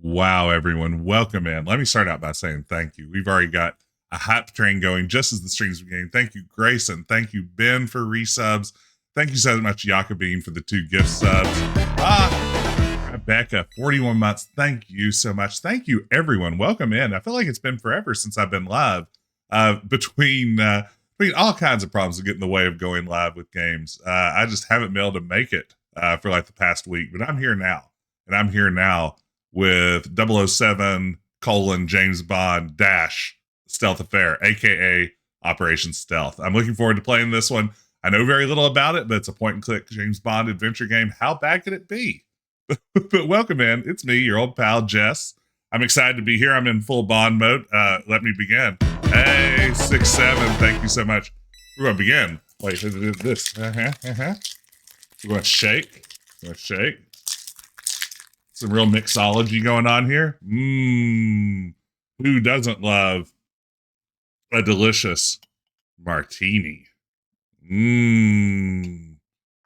Wow, everyone, welcome in. Let me start out by saying thank you. We've already got a hype train going just as the streams begin. Thank you, Grayson. Thank you, Ben, for resubs. Thank you so much, Jacobine, for the 2 gift subs. Rebecca, 41 months. Thank you so much. Thank you, everyone. Welcome in. I feel like it's been forever since I've been live. Between all kinds of problems that get in the way of going live with games, I just haven't been able to make it for like the past week. But I'm here now, and I'm here now with 007 James Bond dash Stealth Affair, aka Operation Stealth. I'm looking forward to playing this one. I know very little about it, but it's a point and click James Bond adventure game. How bad could it be? But welcome in. It's me, your old pal Jess. I'm excited to be here. I'm in full Bond mode. Let me begin. Hey, 6-7. Thank you so much. We're going to begin. Wait, this. We're going to shake. Some real mixology going on here. Who doesn't love a delicious martini?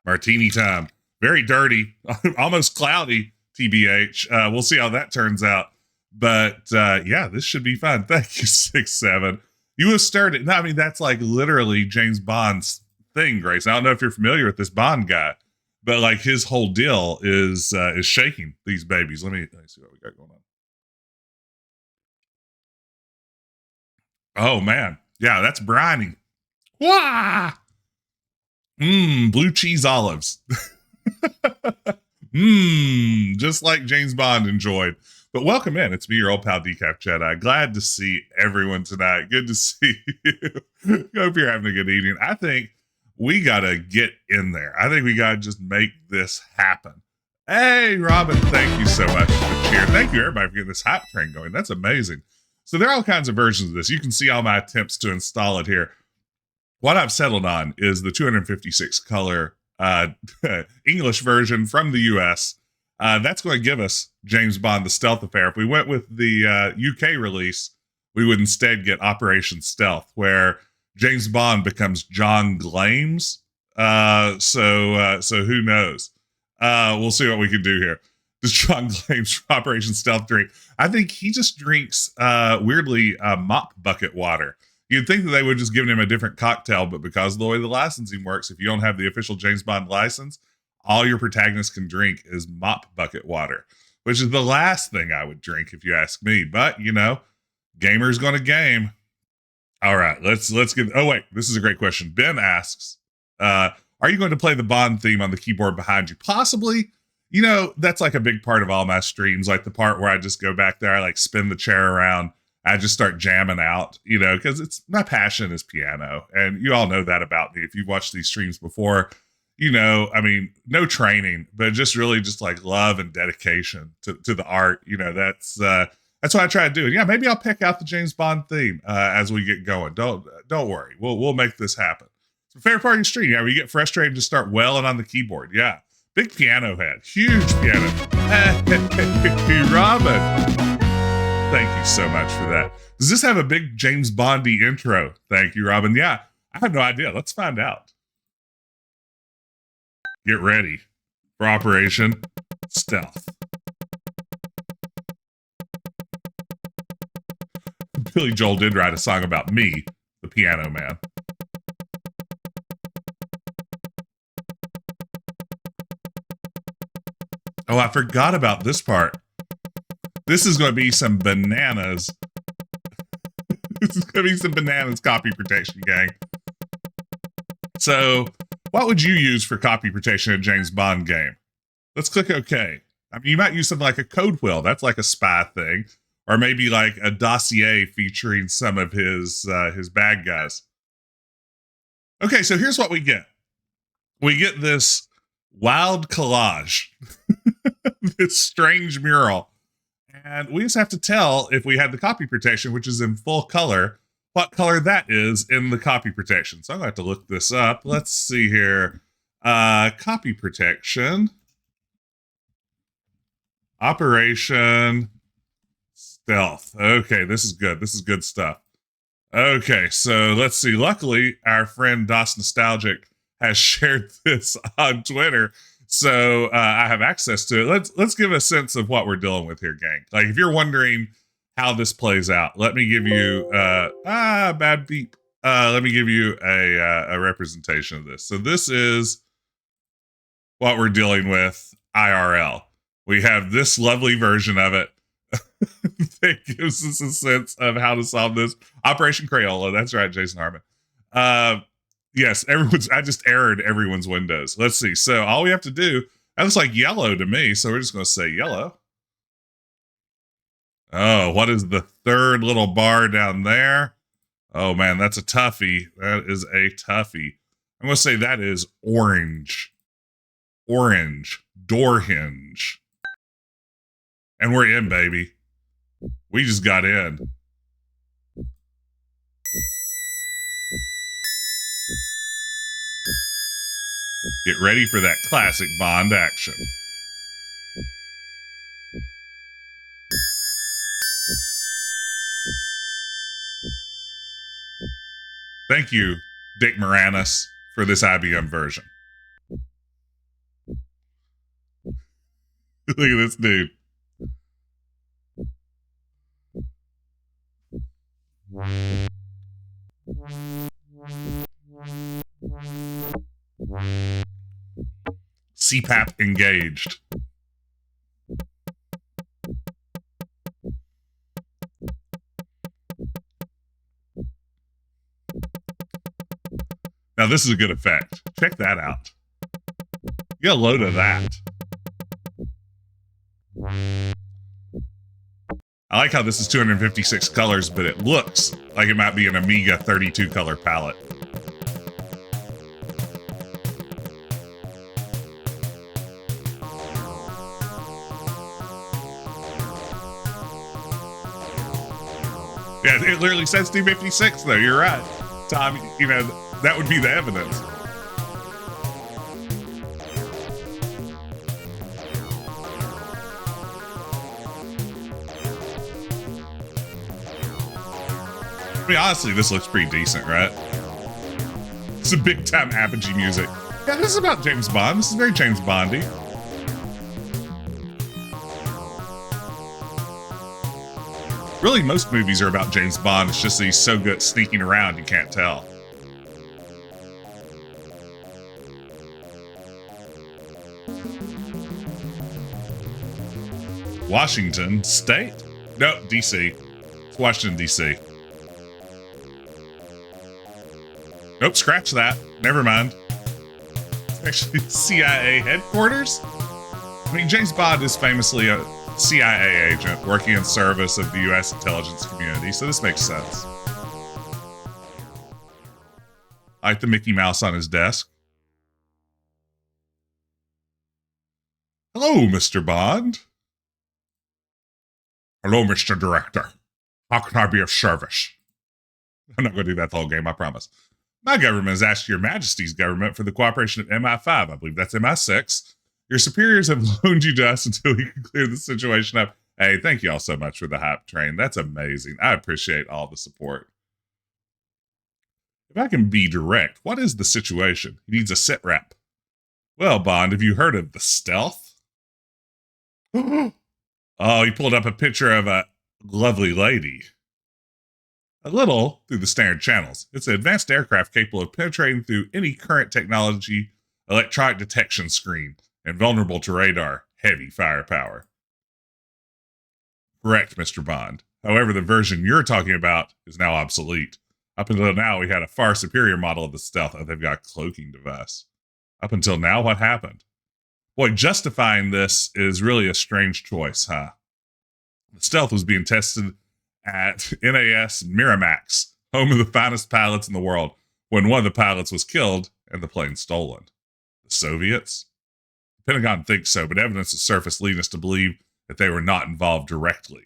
Martini time. Very dirty, almost cloudy, TBH. We'll see how that turns out. But yeah, this should be fun. Thank you, 6-7. You have stirred it. No, I mean, that's like literally James Bond's thing, Grace. I don't know if you're familiar with this Bond guy, but like his whole deal is shaking these babies. Let me see what we got going on. Oh man, yeah, that's briny. Wah! Blue cheese olives. Just like James Bond enjoyed. But welcome in. It's me, your old pal Decaf Jedi. Glad to see everyone tonight. Good to see you. Hope you're having a good evening. I think we gotta get in there. I think we gotta just make this happen. Hey, Robin, thank you so much for the cheer. Thank you, everybody, for getting this hype train going. That's amazing. So there are all kinds of versions of this. You can see all my attempts to install it here. What I've settled on is the 256 color English version from the US. That's going to give us James Bond, the Stealth Affair. If we went with the UK release, we would instead get Operation Stealth, where James Bond becomes John Glames. So who knows? We'll see what we can do here. Does John Glames from Operation Stealth drink? I think he just drinks, weirdly, mop bucket water. You'd think that they would just give him a different cocktail, but because of the way the licensing works, if you don't have the official James Bond license, all your protagonist can drink is mop bucket water, which is the last thing I would drink if you ask me. But, you know, gamer's gonna game. All right, let's get... Oh, wait, this is a great question. Ben asks, are you going to play the Bond theme on the keyboard behind you? Possibly. You know, that's like a big part of all my streams, like the part where I just go back there, I like spin the chair around, I just start jamming out, you know, because it's my passion is piano. And you all know that about me. If you've watched these streams before, you know, I mean, no training, but just really just like love and dedication to the art. You know, that's what I try to do. And yeah, maybe I'll pick out the James Bond theme as we get going. Don't worry. We'll make this happen. It's a favorite part of your stream. Yeah, where you get frustrated and just start wailing on the keyboard. Yeah. Big piano head. Huge piano. Hey, Robin. Thank you so much for that. Does this have a big James Bondy intro? Thank you, Robin. Yeah, I have no idea. Let's find out. Get ready for Operation Stealth. Billy Joel did write a song about me, the piano man. Oh, I forgot about this part. This is going to be some bananas. This is going to be some bananas copy protection, gang. So, what would you use for copy protection in a James Bond game? Let's click OK. I mean, you might use something like a code wheel. That's like a spy thing. Or maybe like a dossier featuring some of his bad guys. Okay, so here's what we get. We get this wild collage. This strange mural. And we just have to tell if we had the copy protection, which is in full color, what color that is in the copy protection. So I'm going to have to look this up. Let's see here. Copy protection. Operation Stealth. Okay, this is good. This is good stuff. Okay, so let's see. Luckily, our friend DOS Nostalgic has shared this on Twitter. So I have access to it. Let's give a sense of what we're dealing with here, gang. Like, if you're wondering how this plays out, let me give you bad beep. Let me give you a representation of this. So this is what we're dealing with IRL. We have this lovely version of it that gives us a sense of how to solve this. Operation Crayola. That's right, Jason Harmon. Yes, I just errored everyone's windows. Let's see. So all we have to do, that looks like yellow to me. So we're just going to say yellow. Oh, what is the third little bar down there? Oh man, that's a toughie. That is a toughie. I'm going to say that is orange. Orange. Door hinge. And we're in, baby. We just got in. Get ready for that classic Bond action. Thank you, Dick Moranis, for this IBM version. Look at this dude. CPAP engaged. Now this is a good effect. Check that out. Get a load of that. I like how this is 256 colors, but it looks like it might be an Amiga 32 color palette. Yeah, it literally says 256 though. You're right, Tom. You know, that would be the evidence. I mean, honestly, this looks pretty decent, right? It's a big time Apogee music. Yeah, this is about James Bond. This is very James Bondy. Really, most movies are about James Bond. It's just that he's so good at sneaking around, you can't tell. Washington State? Nope, DC. It's Washington, DC. Nope, scratch that. Never mind. It's actually CIA headquarters? I mean, James Bond is famously a CIA agent working in service of the U.S. intelligence community, so this makes sense. I like the Mickey Mouse on his desk. Hello, Mr. Bond. Hello, Mr. Director. How can I be of service? I'm not going to do that the whole game, I promise. My government has asked your majesty's government for the cooperation of MI5. I believe that's MI6. Your superiors have loaned you to us until we can clear the situation up. Hey, thank you all so much for the hype train. That's amazing. I appreciate all the support. If I can be direct, what is the situation? He needs a sit rep. Well, Bond, have you heard of the stealth? Oh, he pulled up a picture of a lovely lady. A little through the standard channels. It's an advanced aircraft capable of penetrating through any current technology electronic detection screen and vulnerable to radar. Heavy firepower. Correct, Mr. Bond. However, the version you're talking about is now obsolete. Up until now, we had a far superior model of the stealth. They've got a cloaking device. Up until now, what happened? Boy, justifying this is really a strange choice, huh? The stealth was being tested at NAS Miramax, home of the finest pilots in the world, when one of the pilots was killed and the plane stolen. The Soviets? The Pentagon thinks so, but evidence has surfaced leading us to believe that they were not involved directly.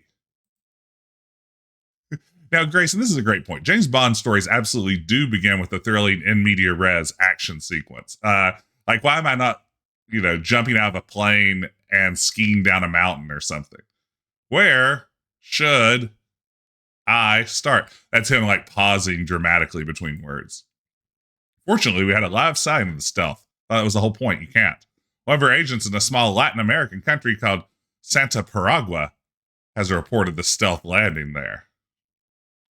Now, Grayson, this is a great point. James Bond stories absolutely do begin with a thrilling in media res action sequence. Like, why am I not, jumping out of a plane and skiing down a mountain or something? Where should I start? That's him pausing dramatically between words. Fortunately, we had a live sign of the stealth. That was the whole point. You can't. One of her agents in a small Latin American country called Santa Paragua has reported the stealth landing there.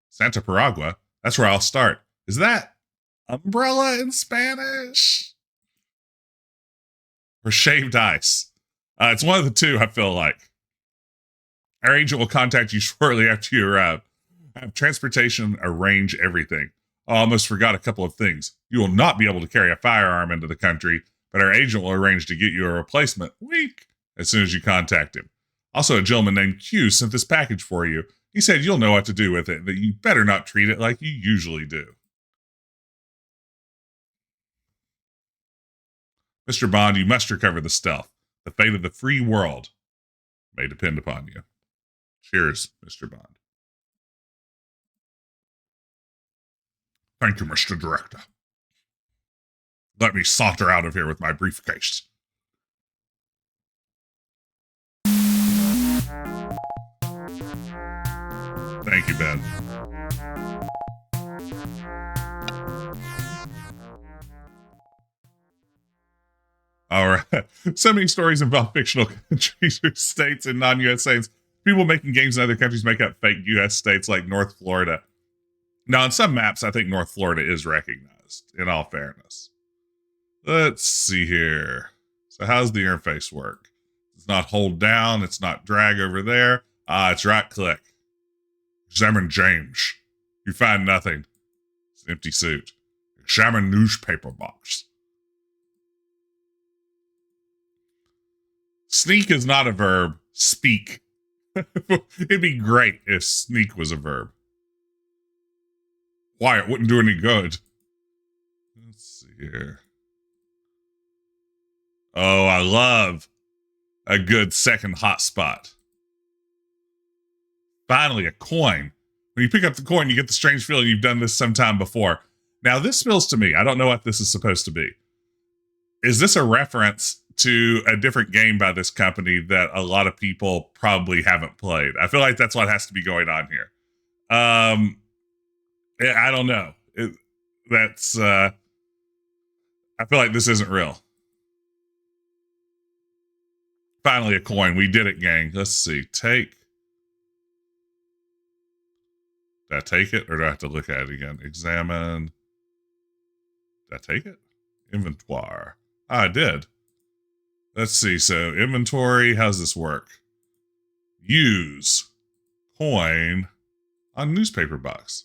Santa Paragua? That's where I'll start. Is that umbrella in Spanish? Or shaved ice? It's one of the two, I feel like. Our agent will contact you shortly after you arrive. Have transportation, arrange everything. I almost forgot a couple of things. You will not be able to carry a firearm into the country, but our agent will arrange to get you a replacement, wink, as soon as you contact him. Also, a gentleman named Q sent this package for you. He said you'll know what to do with it, but you better not treat it like you usually do. Mr. Bond, you must recover the stealth. The fate of the free world may depend upon you. Cheers, Mr. Bond. Thank you, Mr. Director. Let me saunter out of here with my briefcase. Thank you, Ben. All right. So many stories involve fictional countries or states and non-U.S. states. People making games in other countries make up fake U.S. states like North Florida. Now, on some maps, I think North Florida is recognized, in all fairness. Let's see here. So how's the interface work? It's not hold down. It's not drag over there. It's right click. Examine James. You find nothing. It's an empty suit. Examine newspaper box. Sneak is not a verb. Speak. It'd be great if sneak was a verb. Why? It wouldn't do any good. Let's see here. Oh, I love a good second hotspot. Finally, a coin. When you pick up the coin, you get the strange feeling you've done this sometime before. Now, this feels to me, I don't know what this is supposed to be. Is this a reference to a different game by this company that a lot of people probably haven't played? I feel like that's what has to be going on here. I don't know. I feel like this isn't real. Finally, a coin. We did it, gang. Let's see. Take. Did I take it, or do I have to look at it again? Examine. Did I take it? Inventory. I did. Let's see. So inventory. How's this work? Use coin on newspaper box.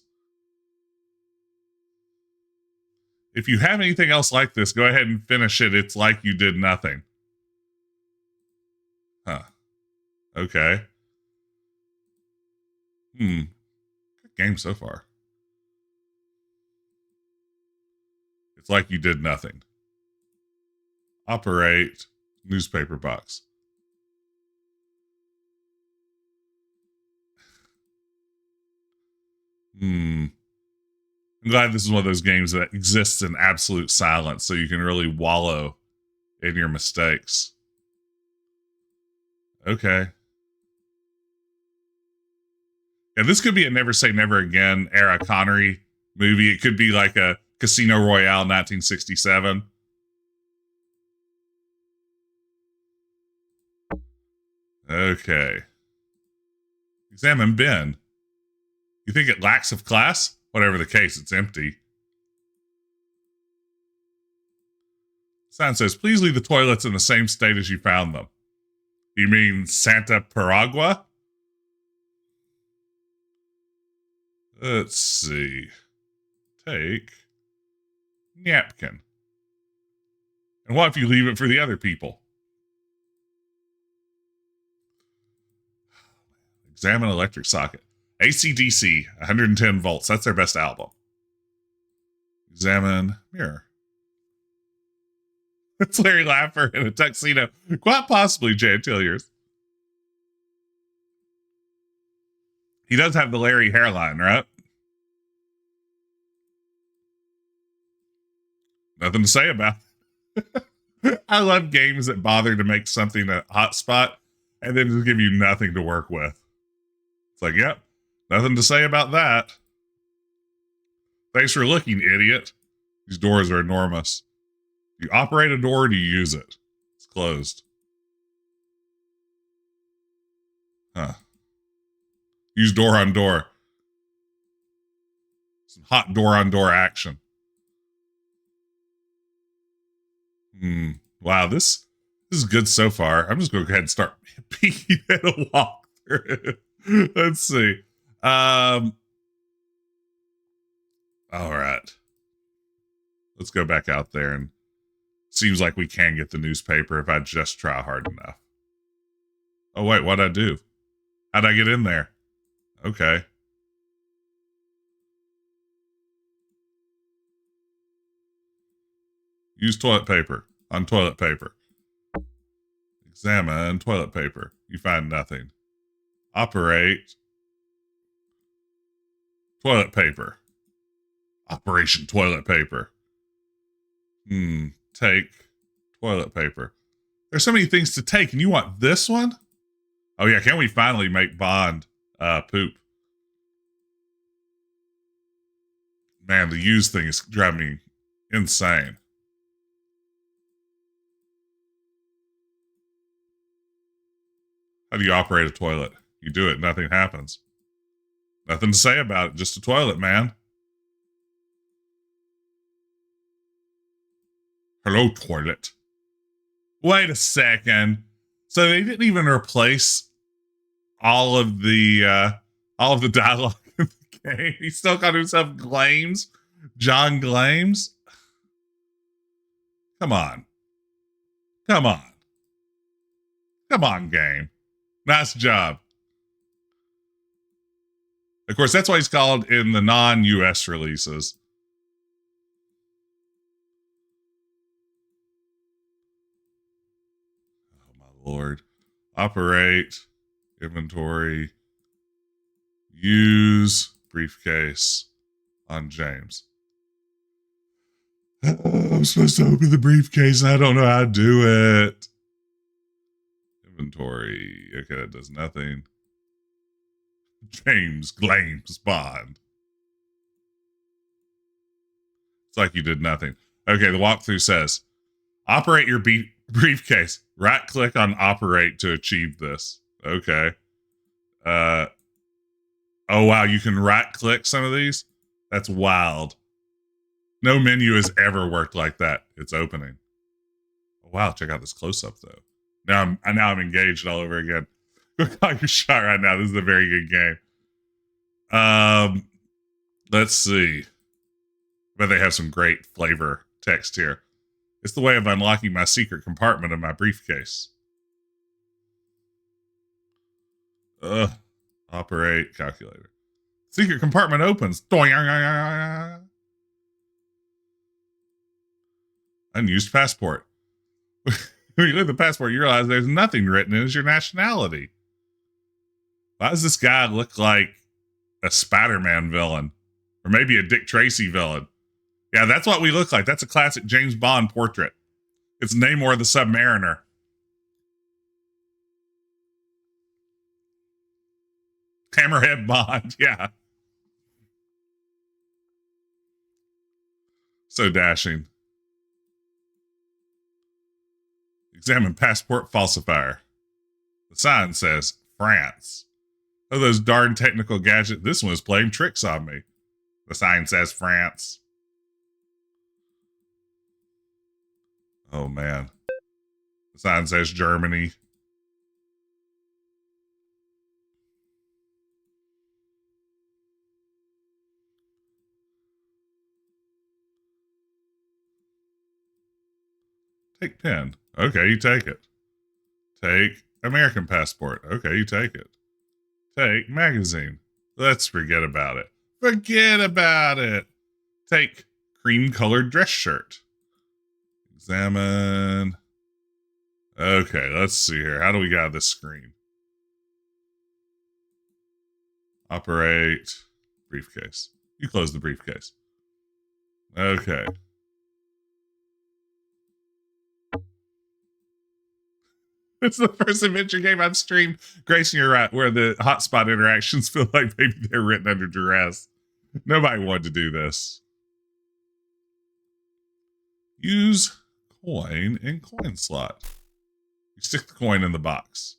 If you have anything else like this, go ahead and finish it. It's like you did nothing. Huh. Okay. Good game so far. It's like you did nothing. Operate newspaper box. I'm glad this is one of those games that exists in absolute silence, so you can really wallow in your mistakes. Okay. Yeah, this could be a Never Say Never Again era Connery movie. It could be like a Casino Royale 1967. Okay. Examine bin. You think it lacks of class? Whatever the case, it's empty. Sign says, please leave the toilets in the same state as you found them. You mean Santa Paragua? Let's see. Take napkin. And what if you leave it for the other people? Examine electric socket. AC/DC, 110 volts. That's their best album. Examine mirror. It's Larry Laffer in a tuxedo. Quite possibly Jan Tilliers. He does have the Larry hairline, right? Nothing to say about it. I love games that bother to make something a hotspot and then just give you nothing to work with. It's like, yep, nothing to say about that. Thanks for looking, idiot. These doors are enormous. Do you operate a door or do you use it? It's closed. Huh. Use door on door. Some hot door on door action. Wow, this is good so far. I'm just going to go ahead and start peeking at a walkthrough. Let's see. All right. Let's go back out there, and seems like we can get the newspaper if I just try hard enough. Oh, wait, what'd I do? How'd I get in there? Okay. Use toilet paper on toilet paper. Examine toilet paper. You find nothing. Operate toilet paper. Operation toilet paper. Take toilet paper. There's so many things to take, and you want this one? Oh yeah, can we finally make Bond poop? Man, the use thing is driving me insane. How do you operate a toilet? You do it, nothing happens. Nothing to say about it, just a toilet, man. Hello, toilet. Wait a second. So they didn't even replace all of the dialogue in the game. He still called himself Glames. John Glames. Come on. Come on. Come on, game. Nice job. Of course, that's why he's called in the non-US releases. Oh, my Lord. Operate. Inventory. Use briefcase on James. I'm supposed to open the briefcase and I don't know how to do it. Inventory. Okay, that does nothing. James Glames Bond. It's like you did nothing. Okay, the walkthrough says, operate your briefcase. Right click on operate to achieve this. Okay. Oh wow, you can right click some of these? That's wild. No menu has ever worked like that. It's opening. Oh, wow, check out this close-up though. Now I'm engaged all over again. Go call your shot right now. This is a very good game. Let's see. But they have some great flavor text here. It's the way of unlocking my secret compartment of my briefcase. Operate calculator. Secret compartment opens. Unused passport. When you look at the passport, you realize there's nothing written in as your nationality. Why does this guy look like a Spider-Man villain? Or maybe a Dick Tracy villain? Yeah, that's what we look like. That's a classic James Bond portrait. It's Namor the Submariner. Hammerhead Bond, yeah. So dashing. Examine passport falsifier. The sign says France. Oh, those darn technical gadgets. This one is playing tricks on me. The sign says France. Oh, man. The sign says Germany. Take pen. Okay, you take it. Take American passport. Okay, you take it. Take magazine. Let's forget about it. Forget about it. Take cream-colored dress shirt. Examine. Okay, let's see here. How do we get out of this screen? Operate. Briefcase. You close the briefcase. Okay. It's the first adventure game I've streamed. Grayson, you're right, where the hotspot interactions feel like maybe they're written under duress. Nobody wanted to do this. Use coin in coin slot. You stick the coin in the box.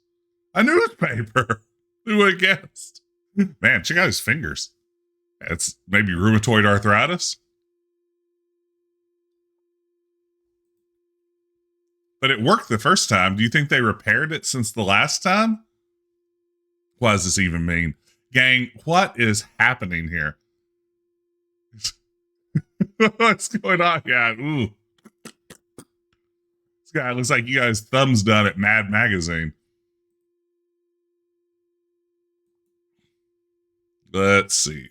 A newspaper. Who would have guessed? Man, check out his fingers. It's maybe rheumatoid arthritis. But it worked the first time. Do you think they repaired it since the last time? What does this even mean? Gang, what is happening here? What's going on? Yeah, ooh. This guy looks like you guys thumbs done at Mad Magazine. Let's see.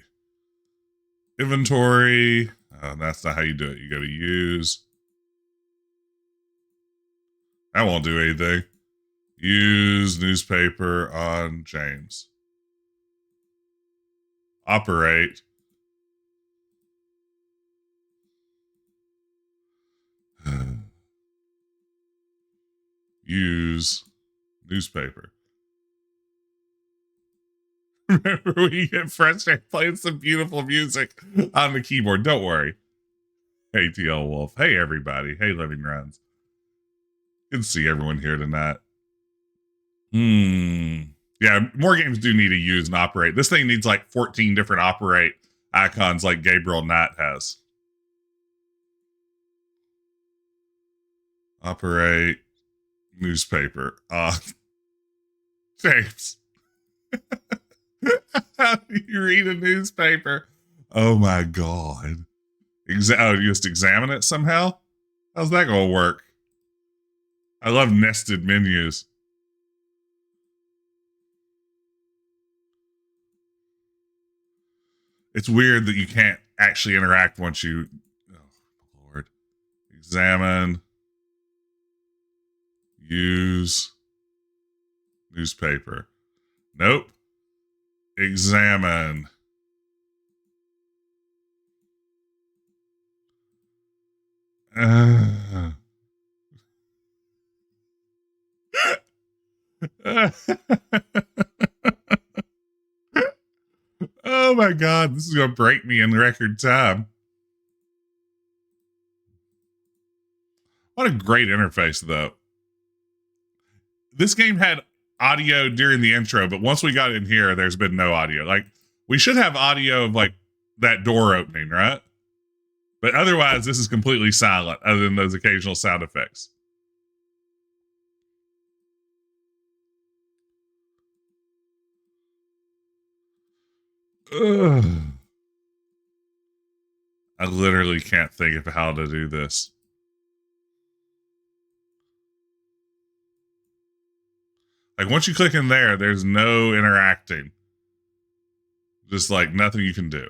Inventory. That's not how you do it. You go to use. That won't do anything. Use newspaper on James. Operate. Use newspaper. Remember when you get frustrated playing some beautiful music on the keyboard? Don't worry. Hey, TL Wolf. Hey, everybody. Hey, Living Runs. Good to see everyone here tonight. Yeah, more games do need to use and operate. This thing needs like 14 different operate icons like Gabriel Knight has. Operate newspaper. James. How do you read a newspaper? Oh my God. You just examine it somehow? How's that going to work? I love nested menus. It's weird that you can't actually interact once you... Oh, Lord. Examine. Use. Newspaper. Nope. Examine. Oh my God, this is going to break me in record time. What a great interface, though. This game had audio during the intro, but once we got in here, there's been no audio. Like, we should have audio of, like, that door opening, right? But otherwise, this is completely silent, other than those occasional sound effects. Ugh. I literally can't think of how to do this. Like, once you click in there, there's no interacting. Just, like, nothing you can do.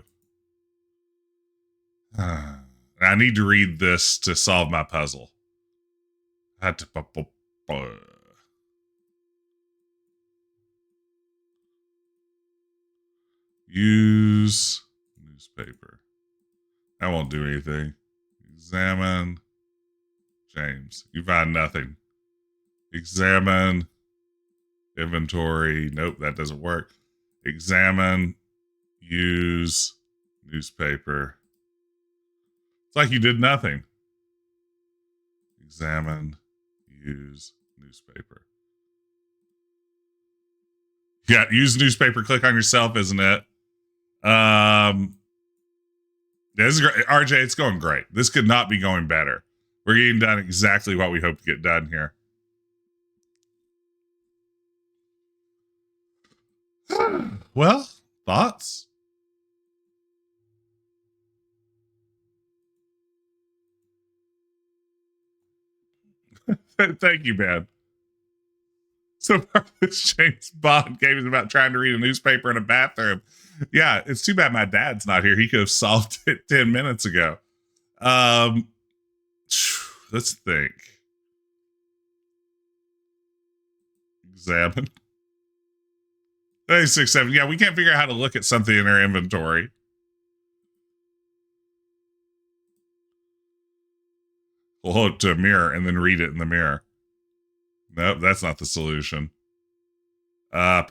I need to read this to solve my puzzle. Use newspaper. That won't do anything. Examine James. You find nothing. Examine inventory. Nope, that doesn't work. Examine. Use newspaper. It's like you did nothing. Examine. Use newspaper. Yeah, use newspaper. Click on yourself, isn't it? This is great. RJ, it's going great. This could not be going better. We're getting done exactly what we hope to get done here. Well, thoughts? Thank you, man. So far, this James Bond game is about trying to read a newspaper in a bathroom. Yeah, it's too bad my dad's not here. He could have solved it 10 minutes ago. Let's think. Examine. 6, 7. Yeah, we can't figure out how to look at something in our inventory. We'll hold it to a mirror and then read it in the mirror. Nope, that's not the solution. Oh,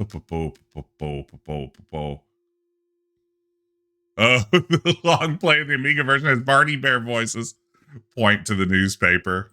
the long play of the Amiga version has Barney Bear voices. Point to the newspaper.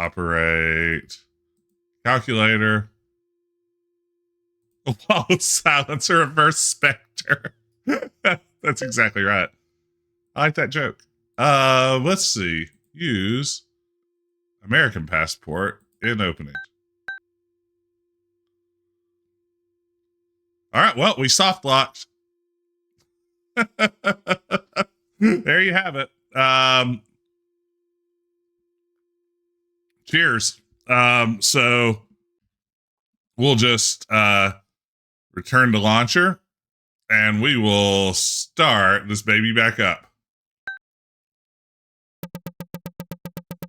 Operate. Calculator. Wall of silence or reverse specter. That's exactly right. I like that joke. Let's see. Use American passport in opening. All right, well, we soft locked. There you have it. Cheers. So we'll just return to launcher and we will start this baby back up.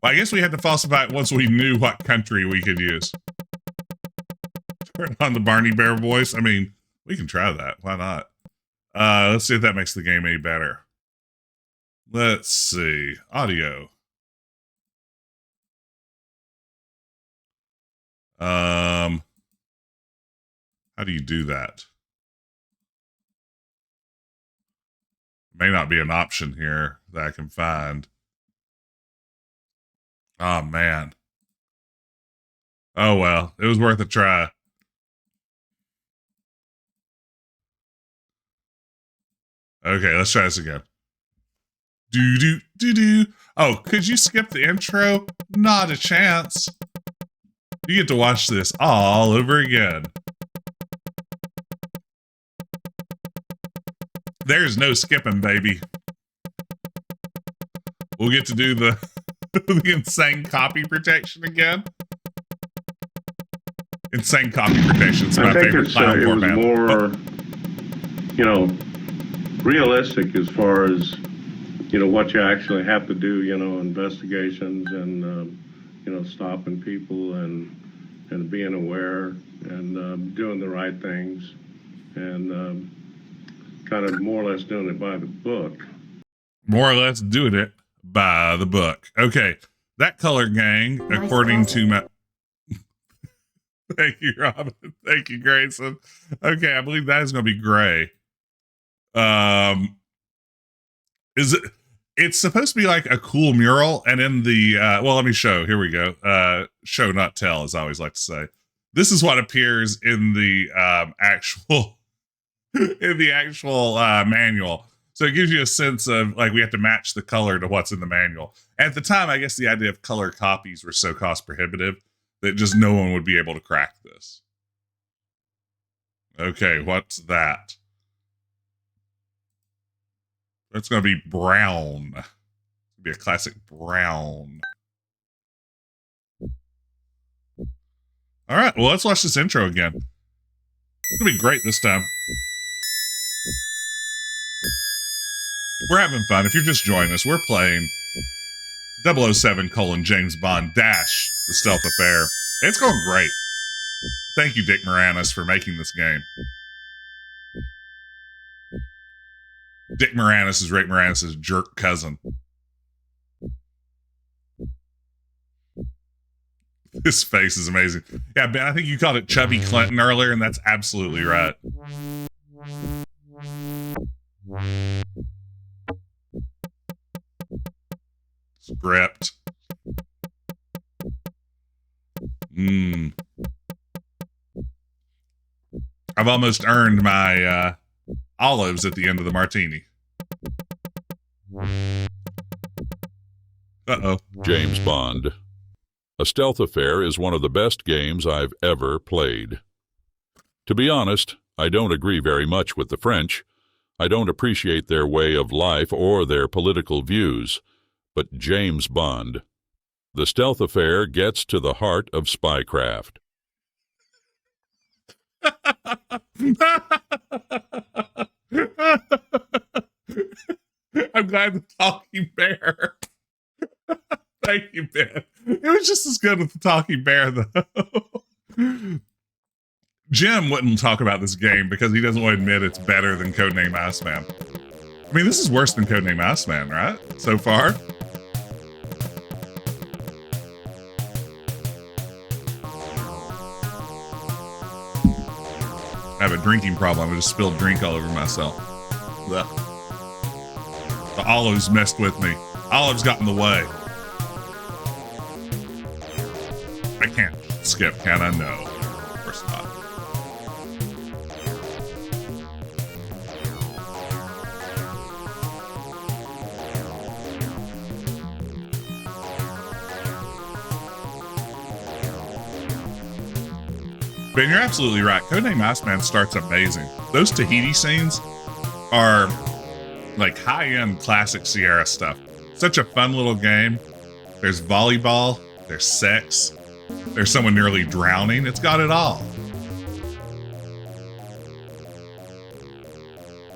Well, I guess we had to falsify it once we knew what country we could use. Turn on the Barney Bear voice. I mean, we can try that. Why not? Let's see if that makes the game any better. Let's see. Audio. How do you do that? May not be an option here that I can find. Oh, man. Oh, well. It was worth a try. Okay, let's try this again. Do. Oh, could you skip the intro? Not a chance. You get to watch this all over again. There's no skipping, baby. We'll get to do the, the insane copy protection again. Insane copy protection is my favorite clown it was format. more, you know, realistic as far as, you know, what you actually have to do, you know, investigations and, you know, stopping people and being aware and doing the right things and kind of more or less doing it by the book. More or less doing it by the book. Okay, that color gang, nice according to my... Thank you, Robin. Thank you, Grayson. Okay, I believe that is going to be gray. Is it? It's supposed to be like a cool mural, and in the well, let me show. Here we go. Show, not tell, as I always like to say. This is what appears in the actual manual. So it gives you a sense of like we have to match the color to what's in the manual. And at the time, I guess the idea of color copies were so cost prohibitive that just no one would be able to crack this. Okay, what's that? That's going to be brown. It's going to be a classic brown. All right, well, let's watch this intro again. It's going to be great this time. We're having fun. If you're just joining us, we're playing 007 James Bond - The Stealth Affair. It's going great. Thank you, Dick Moranis, for making this game. Dick Moranis is Rick Moranis' jerk cousin. His face is amazing. Yeah, Ben, I think you called it Chubby Clinton earlier, and that's absolutely right. Script. I've almost earned my olives at the end of the martini. Uh-oh. James Bond. A Stealth Affair is one of the best games I've ever played. To be honest, I don't agree very much with the French. I don't appreciate their way of life or their political views. But James Bond. The Stealth Affair gets to the heart of spycraft. I'm glad the talking bear. Thank you, Ben. It was just as good with the talking bear, though. Jim wouldn't talk about this game because he doesn't want to admit it's better than Codename Iceman. I mean, this is worse than Codename Iceman, right? So far. I have a drinking problem. I just spilled drink all over myself. Ugh. The olives messed with me. Olives got in the way. skip, can I? No. Of course not. Ben, you're absolutely right. Codename Iceman starts amazing. Those Tahiti scenes are like high-end classic Sierra stuff. Such a fun little game. There's volleyball, there's sex, there's someone nearly drowning. It's got it all.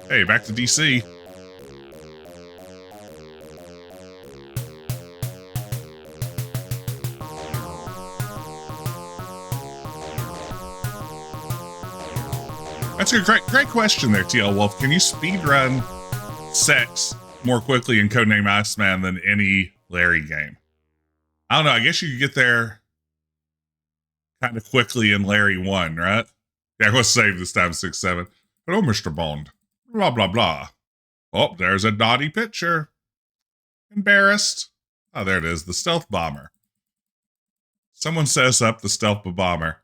Hey, back to DC. That's a great question there, TL Wolf. Can you speedrun sex more quickly in Codename Iceman than any Larry game? I don't know. I guess you could get there kind of quickly in Larry 1, right? Yeah, we'll save this time, 6-7. Hello, Mr. Bond. Blah, blah, blah. Oh, there's a naughty picture. Embarrassed. Oh, there it is. The stealth bomber. Someone says up the stealth bomber.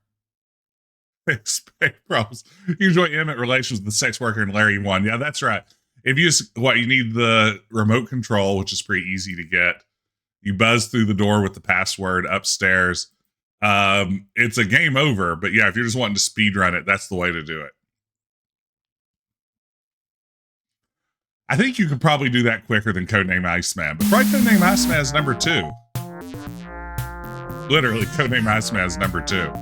Expect problems. You enjoy intimate relations with the sex worker in Larry 1. Yeah, that's right. If you you need the remote control, which is pretty easy to get. You buzz through the door with the password upstairs. It's a game over, but yeah, if you're just wanting to speed run it, that's the way to do it. I think you could probably do that quicker than Codename Iceman, but probably Codename Iceman is number 2. Literally, Codename Iceman is number 2.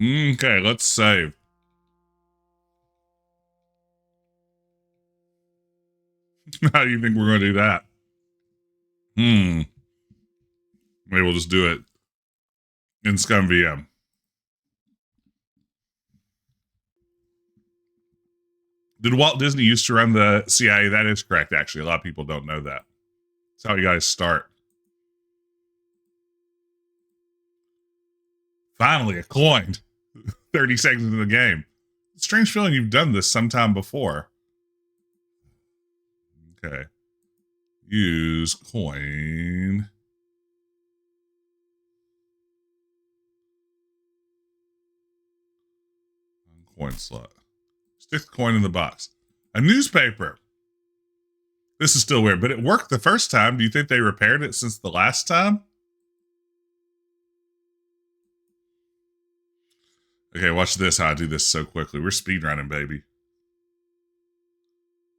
Okay, let's save. How do you think we're going to do that? Maybe we'll just do it in Scum VM. Did Walt Disney used to run the CIA? That is correct, actually. A lot of people don't know that. That's how you guys start. Finally, a coin. 30 seconds into the game. Strange feeling you've done this sometime before. Okay. Use coin. Coin slot. Stick the coin in the box. A newspaper. This is still weird, but it worked the first time. Do you think they repaired it since the last time? Okay, watch this, how I do this so quickly. We're speedrunning, baby.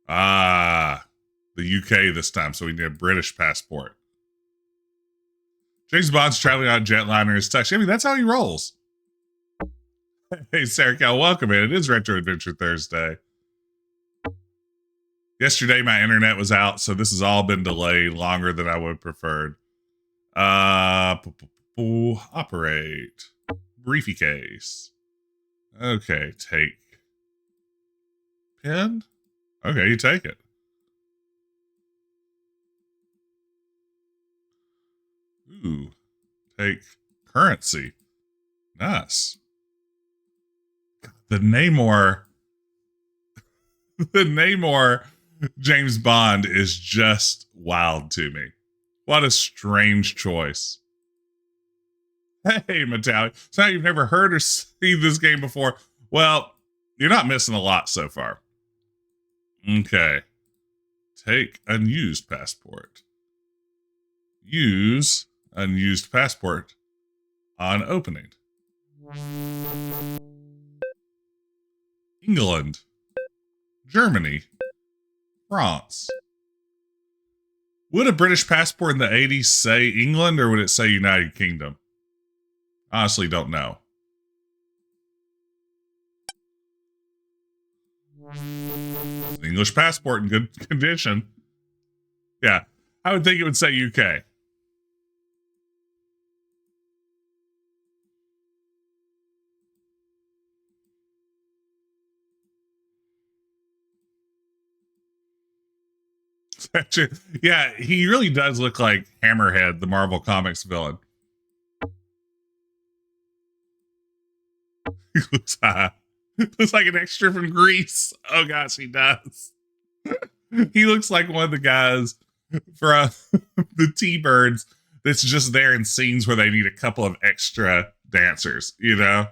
Ah, the UK this time, so we need a British passport. James Bond's traveling on a jetliner is touch. I mean, that's how he rolls. Hey, Sarah Cal, welcome in. It is Retro Adventure Thursday. Yesterday, my internet was out, so this has all been delayed longer than I would have preferred. Operate. Briefy case. Okay, take. Pen? Okay, you take it. Ooh. Take currency. Nice. The Namor. The Namor James Bond is just wild to me. What a strange choice. Hey, Metallic. So now you've never heard or seen this game before. Well, you're not missing a lot so far. Okay. Take unused passport. Use unused passport on opening. England. Germany. France. Would a British passport in the 80s say England or would it say United Kingdom? Honestly, don't know. It's an English passport in good condition. Yeah, I would think it would say UK. Yeah, he really does look like Hammerhead, the Marvel Comics villain. He looks like an extra from Grease. Oh gosh, he does. He looks like one of the guys for the T-Birds that's just there in scenes where they need a couple of extra dancers, you know?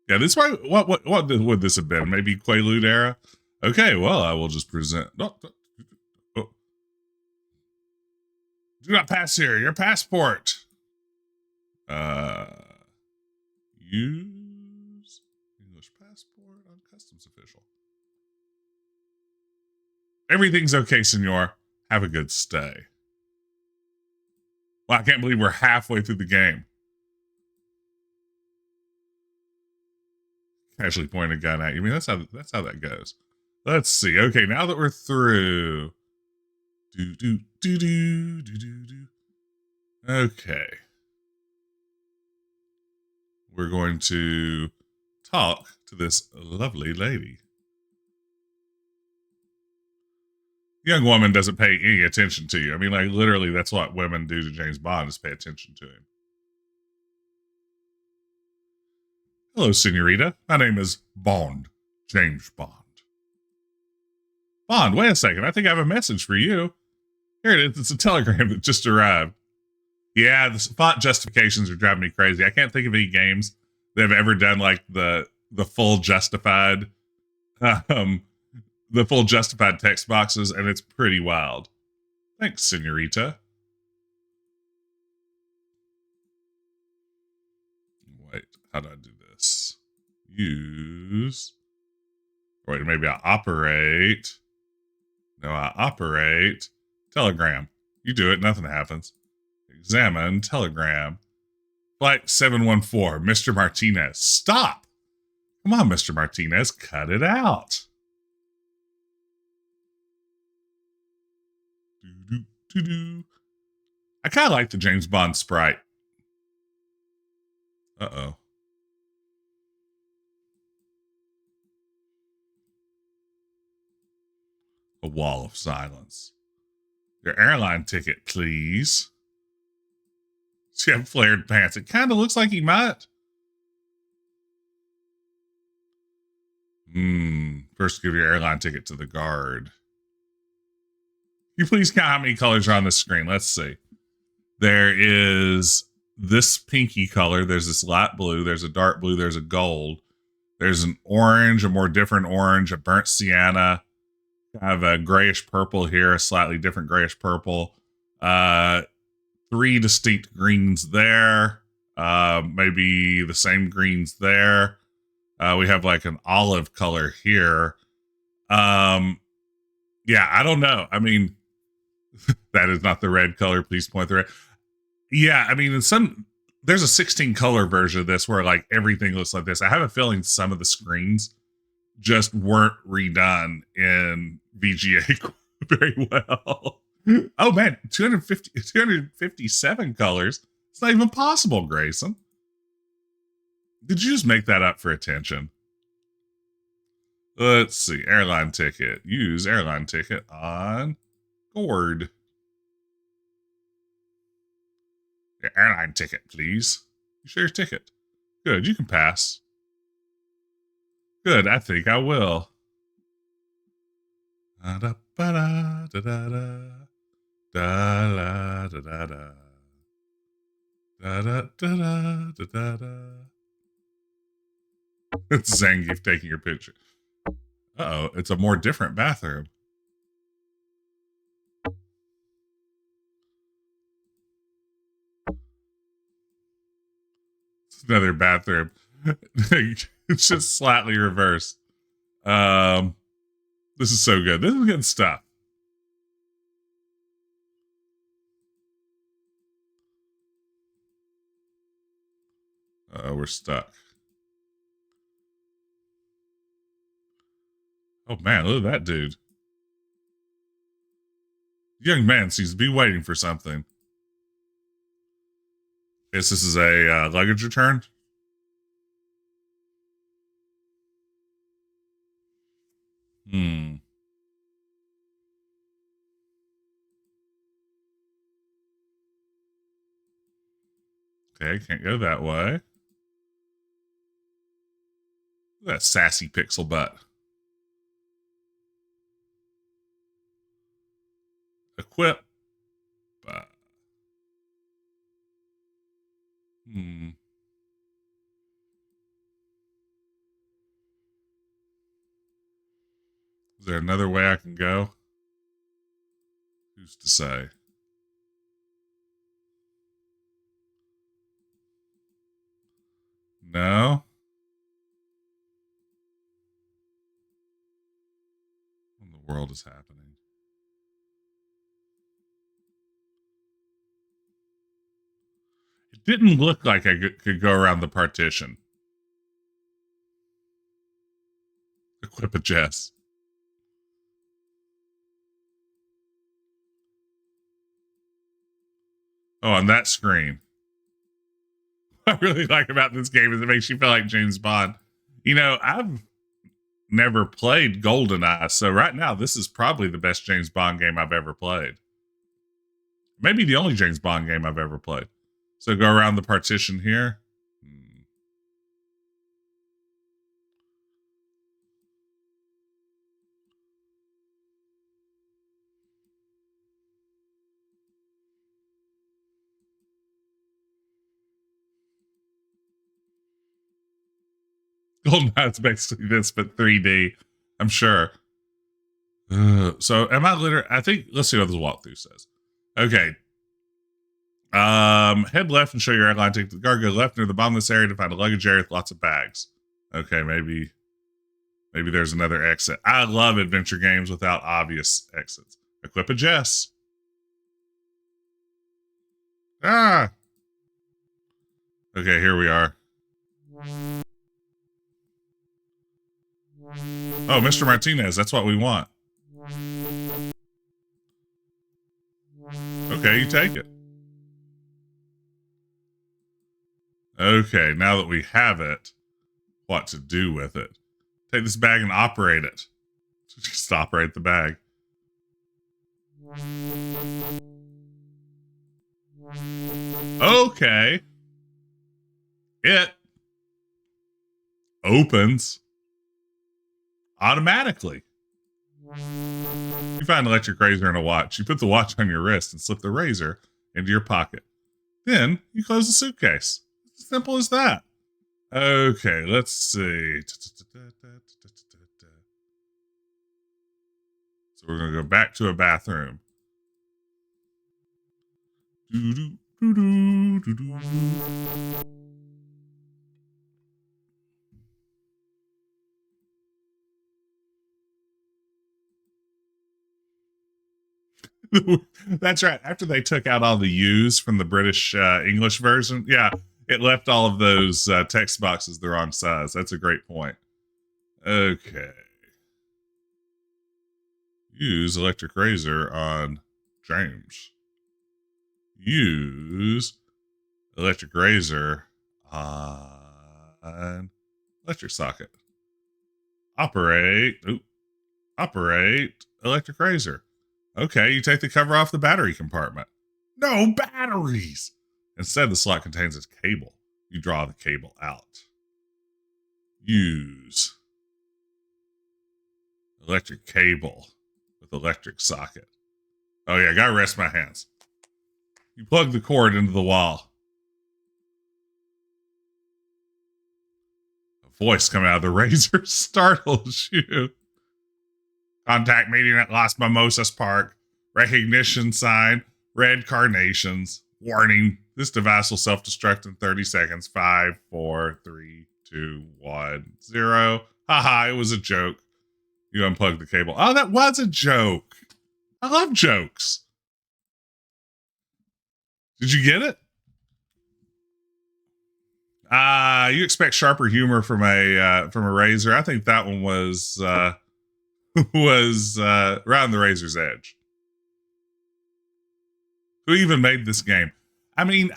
Yeah, this might, what would this have been? Maybe Quaalude era? Okay, well, I will just present. Oh, do not pass here. Your passport. Use English passport on customs official. Everything's okay, senor. Have a good stay. Well, I can't believe we're halfway through the game. Casually point a gun at you. I mean, that's how that goes. Let's see. Okay, now that we're through. Okay. We're going to talk to this lovely lady. Young woman doesn't pay any attention to you. I mean, like, literally, that's what women do to James Bond, is pay attention to him. Hello, senorita. My name is Bond. James Bond. Bond, wait a second. I think I have a message for you. Here it is. It's a telegram that just arrived. Yeah, the font justifications are driving me crazy. I can't think of any games that have ever done like the full justified the full justified text boxes, and it's pretty wild. Thanks, senorita. Wait, how do I do this? Use. Wait, maybe I operate. No, I operate. Telegram. You do it, nothing happens. Examine telegram. Flight 714, Mr. Martinez. Stop! Come on, Mr. Martinez, cut it out. I kind of like the James Bond sprite. Uh-oh. A wall of silence. Your airline ticket, please. Does he have flared pants? It kind of looks like he might. First, give your airline ticket to the guard. Can you please count how many colors are on the screen? Let's see. There is this pinky color. There's this light blue. There's a dark blue. There's a gold. There's an orange, a more different orange, a burnt sienna. I have a grayish purple here, a slightly different grayish purple. 3 distinct greens there. Maybe the same greens there. We have like an olive color here. Yeah, I don't know. I mean, that is not the red color. Please point the red. Yeah, I mean, there's a 16 color version of this where like everything looks like this. I have a feeling some of the screens just weren't redone in VGA very well. Oh man, 257 colors. It's not even possible, Grayson. Did you just make that up for attention? Let's see. Airline ticket. Use airline ticket on Gord. Your airline ticket, please. You show your ticket. Good, you can pass. Good, I think I will. Da da da da da da da da da da da da da da da. It's Zangief taking your picture. Uh-oh, it's a more different bathroom. It's another bathroom. It's just slightly reversed. This is so good. This is good stuff. We're stuck. Oh man, look at that dude. Young man seems to be waiting for something. Guess this is a luggage return. Okay, can't go that way. Look at that sassy pixel butt. Equip. Hmm. Is there another way I can go? Who's to say? No? What in the world is happening? It didn't look like I could go around the partition. Equip a Jess. Oh, on that screen. What I really like about this game is it makes you feel like James Bond. You know, I've never played GoldenEye, so right now this is probably the best James Bond game I've ever played. Maybe the only James Bond game I've ever played. So go around the partition here. GoldenEye's basically this, but 3D. I'm sure. So am I literally? I think let's see what this walkthrough says. Okay. Head left and show your airline. Take the guard. Go left near the bottom of this area to find a luggage area with lots of bags. Okay, maybe there's another exit. I love adventure games without obvious exits. Equip a Jess. Ah. Okay, here we are. Oh, Mr. Martinez, that's what we want. Okay, you take it. Okay, now that we have it, what to do with it? Take this bag and operate it. Just operate the bag. Okay. It opens automatically. You find an electric razor and a watch. You put the watch on your wrist and slip the razor into your pocket. Then you close the suitcase. It's simple as that. Okay, let's see. So we're going to go back to a bathroom. That's right. After they took out all the U's from the British English version, yeah, it left all of those text boxes the wrong size. That's a great point. Okay. Use electric razor on James. Use electric razor on electric socket. Operate electric razor. Okay, you take the cover off the battery compartment. No batteries! Instead, the slot contains a cable. You draw the cable out. Use electric cable with electric socket. Oh yeah, gotta rest my hands. You plug the cord into the wall. A voice coming out of the razor startles you. Contact meeting at Las Mimosas Park. Recognition sign. Red carnations. Warning. This device will self-destruct in 30 seconds. 5, 4, 3, 2, 1, 0. Haha, it was a joke. You unplug the cable. Oh, that was a joke. I love jokes. Did you get it? You expect sharper humor from a razor. I think that one was around the razor's edge. Who even made this game? I mean,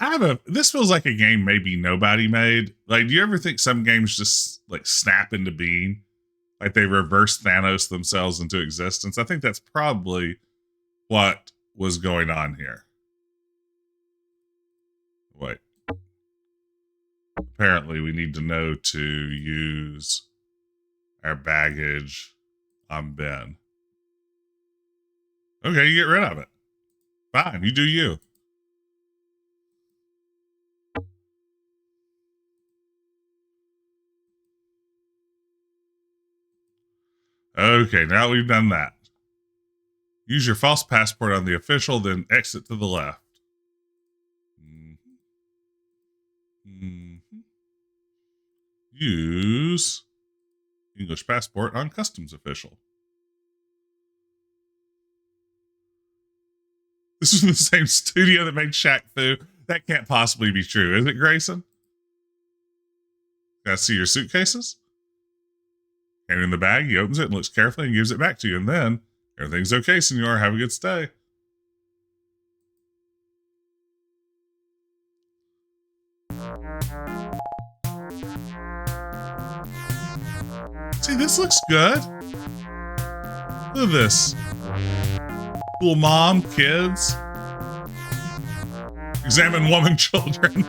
this feels like a game maybe nobody made. Like, do you ever think some games just like snap into being? Like they reverse Thanos themselves into existence? I think that's probably what was going on here. Wait. Apparently we need to know to use Our baggage on Ben. Okay, you get rid of it. Fine, you do you. Okay, now we've done that. Use your false passport on the official, then exit to the left. Use English passport on customs official. This is the same studio that made Shaq Fu. That can't possibly be true, is it, Grayson? Gotta see your suitcases? Hand in the bag, he opens it and looks carefully and gives it back to you. And then, everything's okay, senor. Have a good stay. See, this looks good. Look at this. Cool mom, kids. Examine woman, children.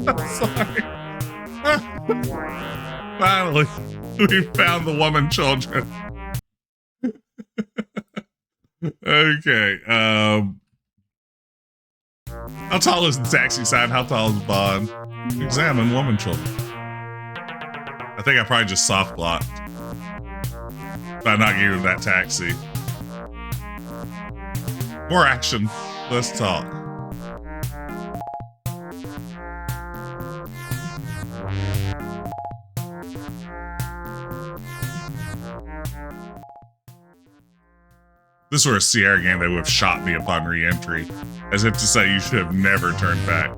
I'm sorry. Finally, we found the woman, children. Okay. How tall is the taxi sign? How tall is Bond? Examine woman, children. I think I probably just soft blocked by not getting that taxi. More action. Let's talk. This were a Sierra game, they would have shot me upon re-entry, as if to say you should have never turned back.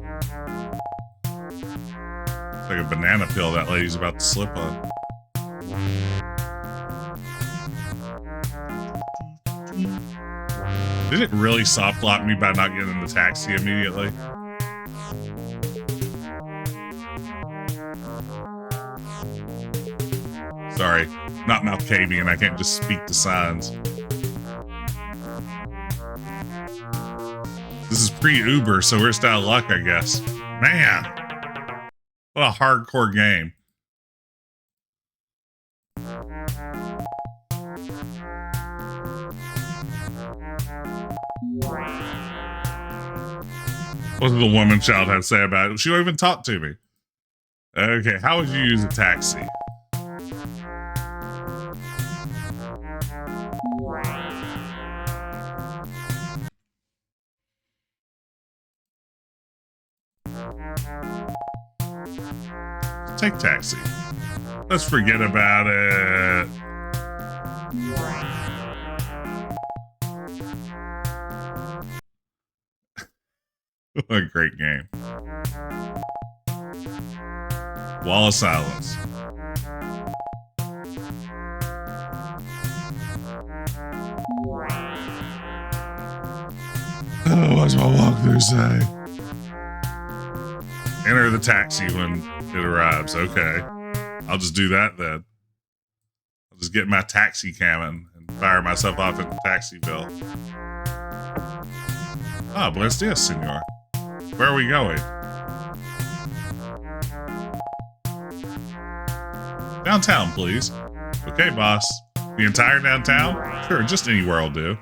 It's like a banana peel that lady's about to slip on. Did it really soft lock me by not getting in the taxi immediately? Sorry, not Malkavian, I can't just speak to signs. This is pre-Uber, so we're just out of luck, I guess. Man, what a hardcore game. What did the woman child have to say about it? She won't even talk to me. Okay, how would you use a taxi? Take taxi. Let's forget about it. What a great game. Wall of silence. Oh, what's my walkthrough say? Enter the taxi when it arrives. Okay. I'll just do that then. I'll just get my taxi cannon and fire myself off at the Taxiville. Ah, buenos dias, senor. Where are we going? Downtown, please. Okay, boss. The entire downtown? Sure, just anywhere will do.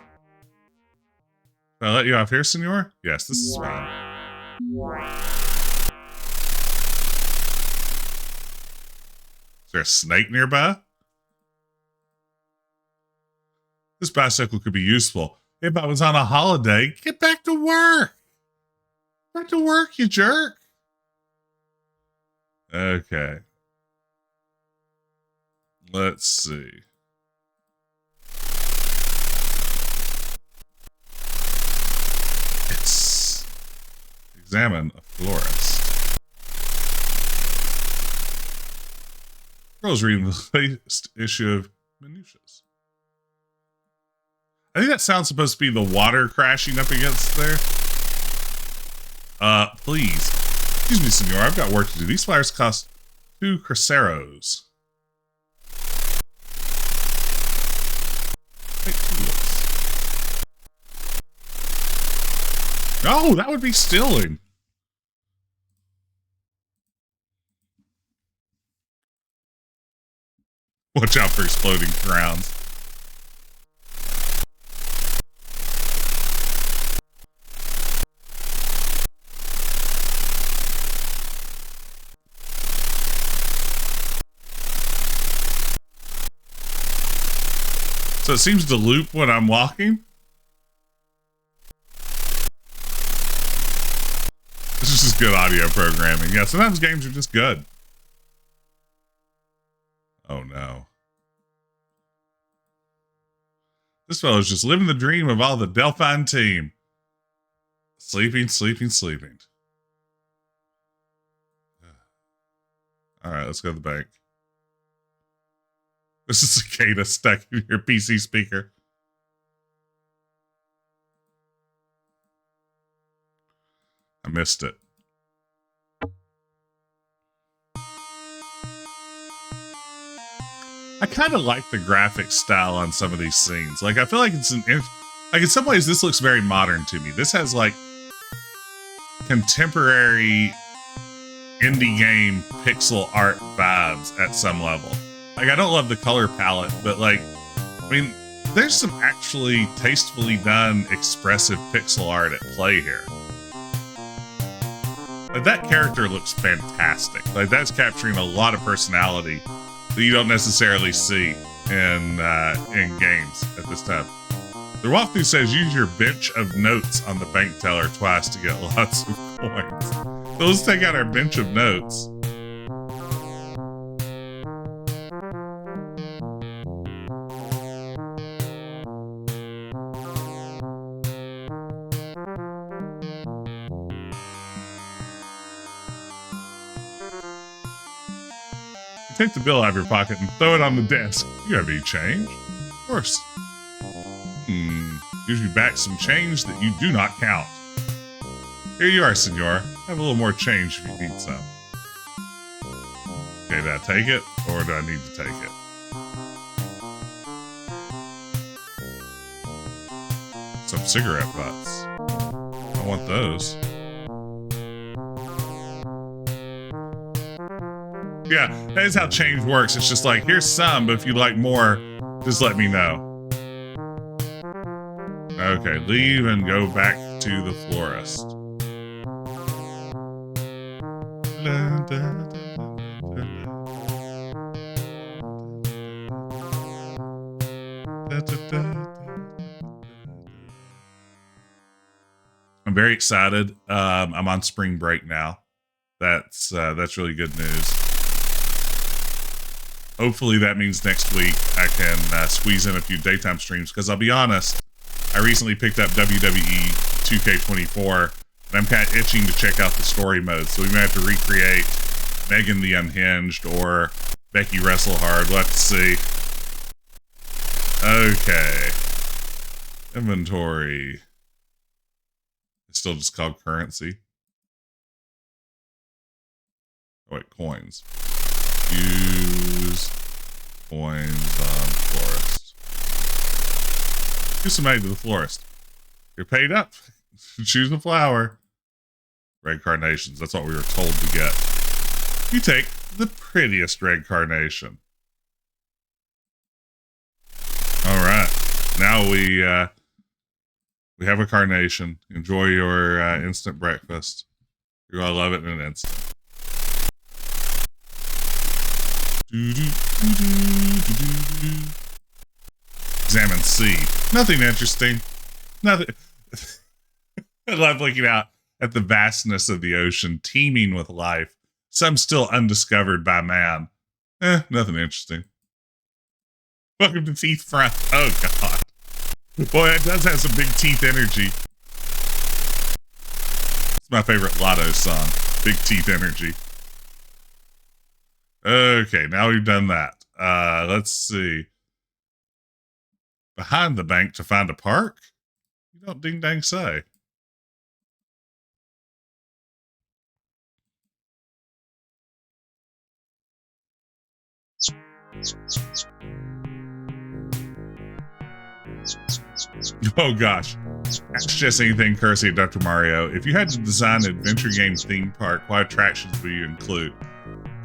Can I let you off here, senor? Yes, this is fine. Is there a snake nearby? This bicycle could be useful. If I was on a holiday, get back to work. Back to work, you jerk. Okay. Let's see. It's examine a florist. Girl's reading the latest issue of Minutia's. I think that sound's supposed to be the water crashing up against there. Please. Excuse me, senor. I've got work to do. These flyers cost 2 cruceros. Oh, that would be stealing. Watch out for exploding crowns. So it seems to loop when I'm walking. This is just good audio programming. Yeah, sometimes games are just good. Oh no. This fellow's just living the dream of all the Delphine team. Sleeping, sleeping, sleeping. Alright, let's go to the bank. This is a cicada stuck in your PC speaker. I missed it. I kind of like the graphic style on some of these scenes. Like, I feel like it's like in some ways this looks very modern to me. This has like contemporary indie game pixel art vibes at some level. Like, I don't love the color palette, but like, I mean, there's some actually tastefully done expressive pixel art at play here. Like, that character looks fantastic. Like, that's capturing a lot of personality that you don't necessarily see in games at this time. The walkthrough says use your bench of notes on the bank teller twice to get lots of coins. So let's take out our bench of notes. Take the bill out of your pocket and throw it on the desk. You have any change? Of course. Gives you back some change that you do not count. Here you are, senor. Have a little more change if you need some. Okay, did I take it? Or do I need to take it? Some cigarette butts. I want those. Yeah, that is how change works. It's just like, here's some, but if you'd like more, just let me know. Okay, leave and go back to the florist. I'm very excited. I'm on spring break now. That's really good news. Hopefully that means next week I can squeeze in a few daytime streams, because I'll be honest, I recently picked up WWE 2K24, and I'm kind of itching to check out the story mode, so we may have to recreate Megan the Unhinged or Becky Wrestle Hard. We'll have to see. Okay. Inventory. It's still just called currency. Oh wait, coins. Use coins on florist. Give some money to the florist. You're paid up. Choose a flower. Red carnations. That's what we were told to get. You take the prettiest red carnation. All right. Now we have a carnation. Enjoy your instant breakfast. You're gonna love it in an instant. Examine C. Nothing interesting. Nothing. I love looking out at the vastness of the ocean, teeming with life. Some still undiscovered by man. Nothing interesting. Welcome to Teeth Front. Oh, God. Boy, it does have some big teeth energy. It's my favorite Lotto song. Big teeth energy. Okay, now we've done that. Let's see. Behind the bank to find a park? You don't ding dang say. Oh gosh. Ask Just Anything, courtesy of Dr. Mario. If you had to design an adventure game theme park, what attractions would you include?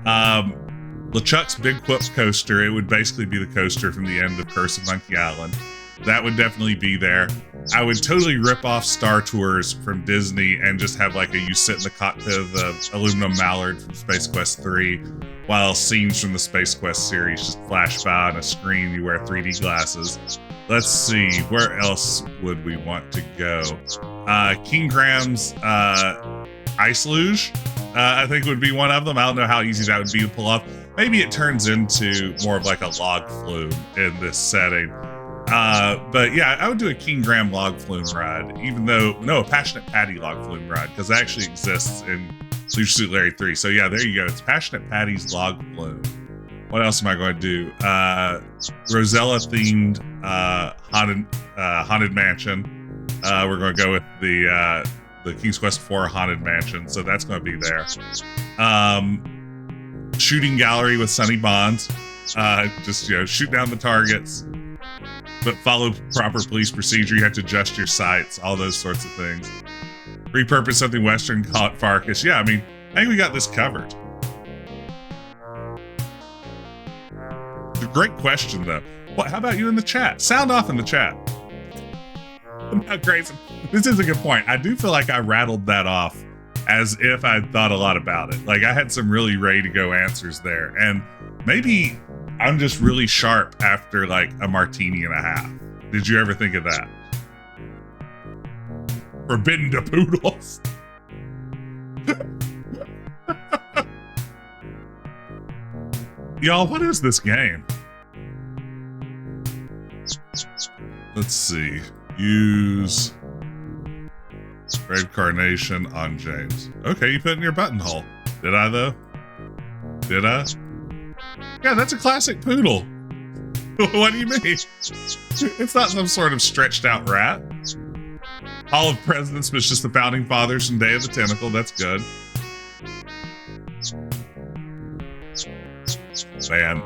LeChuck's Big Whoop coaster. It would basically be the coaster from the end of Curse of Monkey Island. That would definitely be there. I would totally rip off Star Tours from Disney and just have like you sit in the cockpit of the aluminum mallard from Space Quest 3 while scenes from the Space Quest series just flash by on a screen. You wear 3D glasses. Let's see, where else would we want to go? King Graham's Ice Luge, I think would be one of them. I don't know how easy that would be to pull off. Maybe it turns into more of like a log flume in this setting. But yeah, I would do a King Graham log flume ride, even though, no, a Passionate Patty log flume ride, because that actually exists in Leisure Suit Larry 3. So yeah, there you go. It's Passionate Patty's log flume. What else am I going to do? Rosella themed haunted mansion. We're going to go with the King's Quest 4 haunted mansion, so that's going to be there. Shooting gallery with Sonny Bonds. Just shoot down the targets, but follow proper police procedure. You have to adjust your sights, all those sorts of things. Repurpose something Western, call it Farkas. Yeah, I mean, I think we got this covered. It's a great question, though. How about you in the chat? Sound off in the chat. Now, Grayson, this is a good point. I do feel like I rattled that off as if I'd thought a lot about it. Like I had some really ready to go answers there. And maybe I'm just really sharp after like a martini and a half. Did you ever think of that? Forbidden to poodles. Y'all, what is this game? Let's see. Use Brave Carnation on James. Okay, you put it in your buttonhole. Did I, though? Did I? Yeah, that's a classic poodle. What do you mean? It's not some sort of stretched out rat. Hall of Presidents was just the Founding Fathers from Day of the Tentacle. That's good. Man.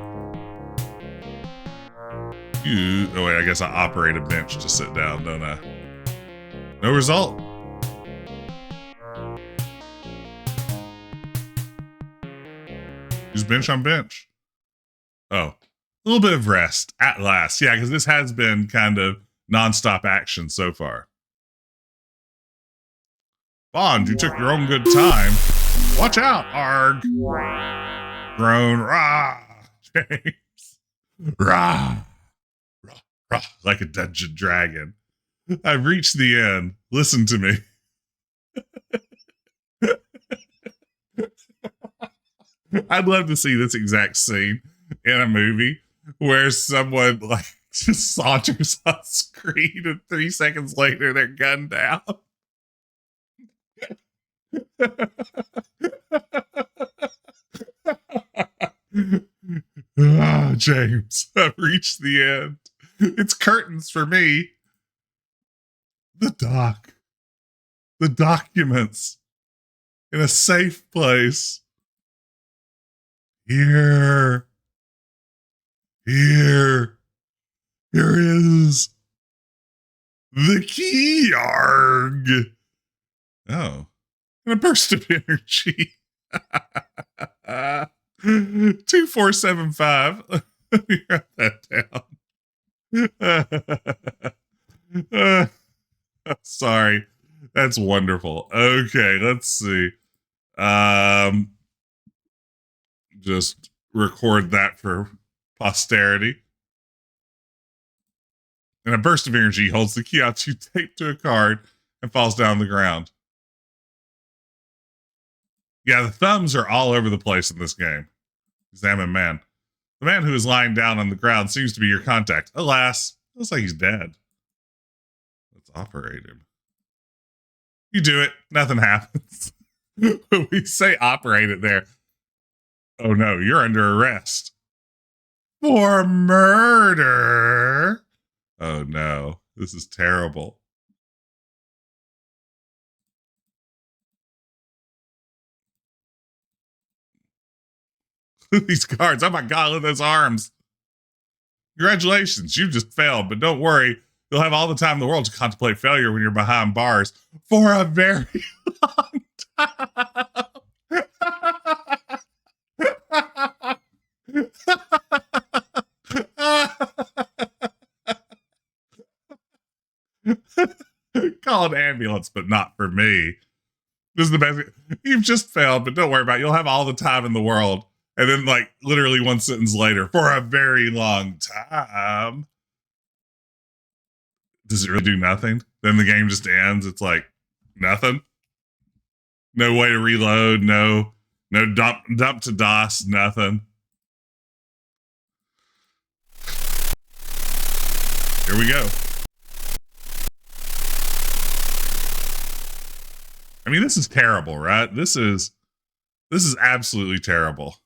Oh wait, I guess I operate a bench to sit down, don't I? No result. Use bench on bench. Oh, a little bit of rest at last. Yeah, because this has been kind of nonstop action so far. Bond, you took your own good time. Watch out, Arg. Groan, rah, James. Rah, rah, rah, like a dungeon dragon. I've reached the end. Listen to me. I'd love to see this exact scene in a movie where someone like just saunters on screen and 3 seconds later they're gunned down. Ah, James, I've reached the end. It's curtains for me. The doc. The documents. In a safe place. Here. Here. Here is the key, Arg. Oh. In a burst of energy. 2475. Let me write that down. Sorry. That's wonderful. Okay, let's see. Just record that for posterity. In a burst of energy, he holds the key out to taped to a card and falls down on the ground. Yeah, the thumbs are all over the place in this game. Examine man. The man who is lying down on the ground seems to be your contact. Alas, looks like he's dead. Let's operate him. You do it. Nothing happens. When we say operate it there. Oh no, you're under arrest. For murder. Oh no, this is terrible. These cards. Oh my God, look at those arms. Congratulations, you just failed, but don't worry. You'll have all the time in the world to contemplate failure when you're behind bars for a very long time. Call an ambulance, but not for me. This is the best. You've just failed, but don't worry about it. You'll have all the time in the world. And then, like, literally one sentence later, for a very long time. Does it really do nothing? Then the game just ends. It's like nothing. No way to reload. No dump to DOS. Nothing. Here we go. I mean, this is terrible, right? This is absolutely terrible.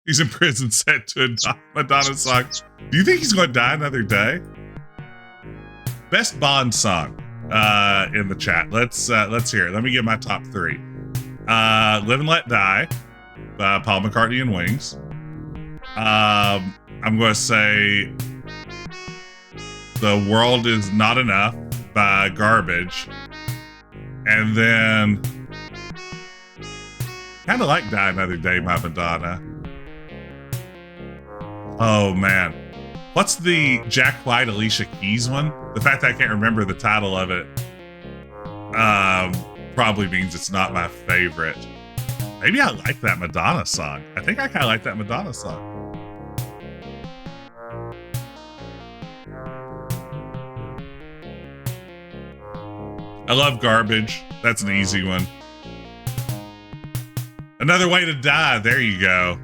He's in prison set to a Madonna song. Do you think he's going to die another day? Best Bond song in the chat. Let's hear it. Let me get my top 3. Live and Let Die by Paul McCartney and Wings. I'm going to say The World Is Not Enough by Garbage. And then kind of like Die Another Day by Madonna. Oh man. What's the Jack White, Alicia Keys one? The fact that I can't remember the title of it probably means it's not my favorite. Maybe I like that Madonna song. I think I kind of like that Madonna song. I love Garbage. That's an easy one. Another Way to Die. There you go.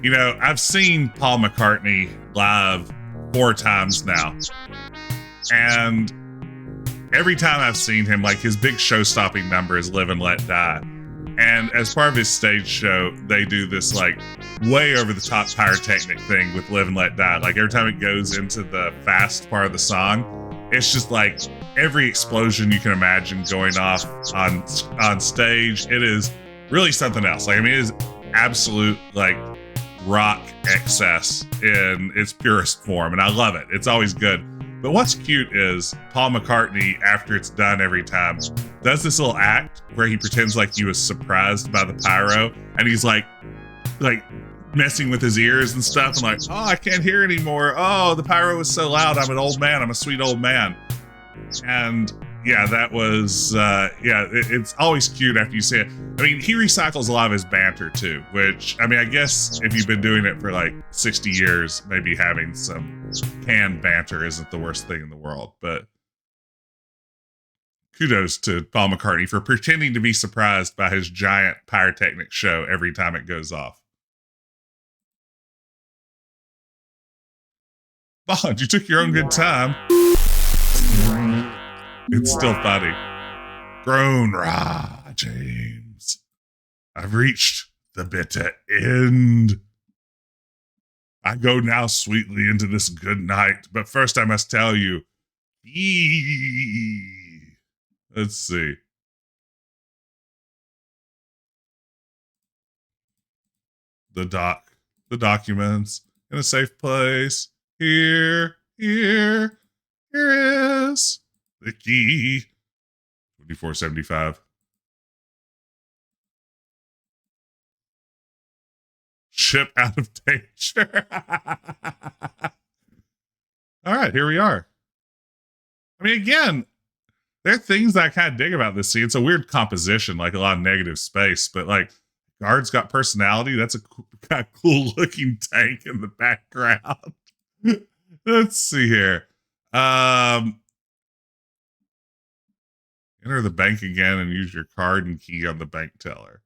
You know, I've seen Paul McCartney live 4 times now. And every time I've seen him, like, his big show-stopping number is Live and Let Die. And as part of his stage show, they do this, like, way over-the-top pyrotechnic thing with Live and Let Die. Like, every time it goes into the fast part of the song, it's just, like, every explosion you can imagine going off on stage. It is really something else. Like, I mean, it is absolute, like, rock excess in its purest form, and I love it. It's always good. But what's cute is Paul McCartney, after it's done every time, does this little act where he pretends like he was surprised by the pyro, and he's like messing with his ears and stuff, and like, oh, I can't hear anymore. Oh, the pyro was so loud. I'm an old man. I'm a sweet old man. And yeah, that was, it's always cute after you see it. I mean, he recycles a lot of his banter too, which, I mean, I guess if you've been doing it for like 60 years, maybe having some canned banter isn't the worst thing in the world. But kudos to Paul McCartney for pretending to be surprised by his giant pyrotechnic show every time it goes off. Bond, you took your own good time. It's still funny. Groan, rah, James. I've reached the bitter end. I go now sweetly into this good night, but first I must tell you. Let's see. The documents in a safe place. Here is the key. 2475. Ship out of danger. All right, here we are. I mean, again, there are things that I kind of dig about this scene. It's a weird composition, like a lot of negative space, but like, guard's got personality. That's a kind of cool looking tank in the background. Let's see here. Enter the bank again and use your card and key on the bank teller.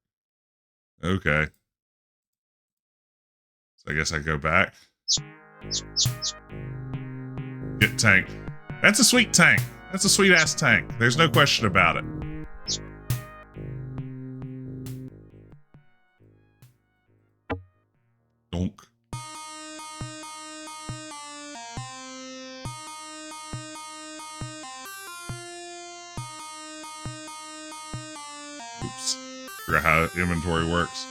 Okay. So I guess I go back. Get tank. That's a sweet tank. That's a sweet ass tank. There's no question about it. Donk. Oops. Forgot how inventory works.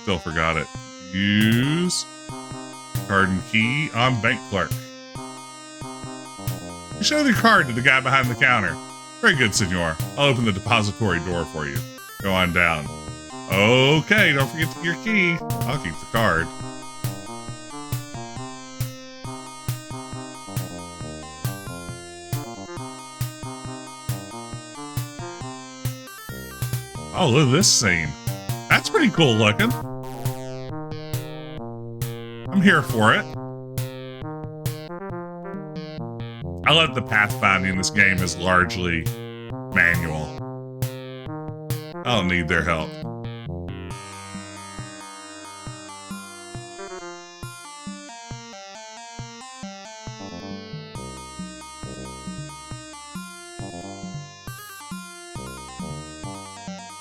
Still forgot it. Use card and key on bank clerk. You show the card to the guy behind the counter. Very good, senor. I'll open the depository door for you. Go on down. Okay, don't forget your key. I'll keep the card. Oh, look at this scene. That's pretty cool looking. I'm here for it. I love the pathfinding in this game is largely manual. I don't need their help.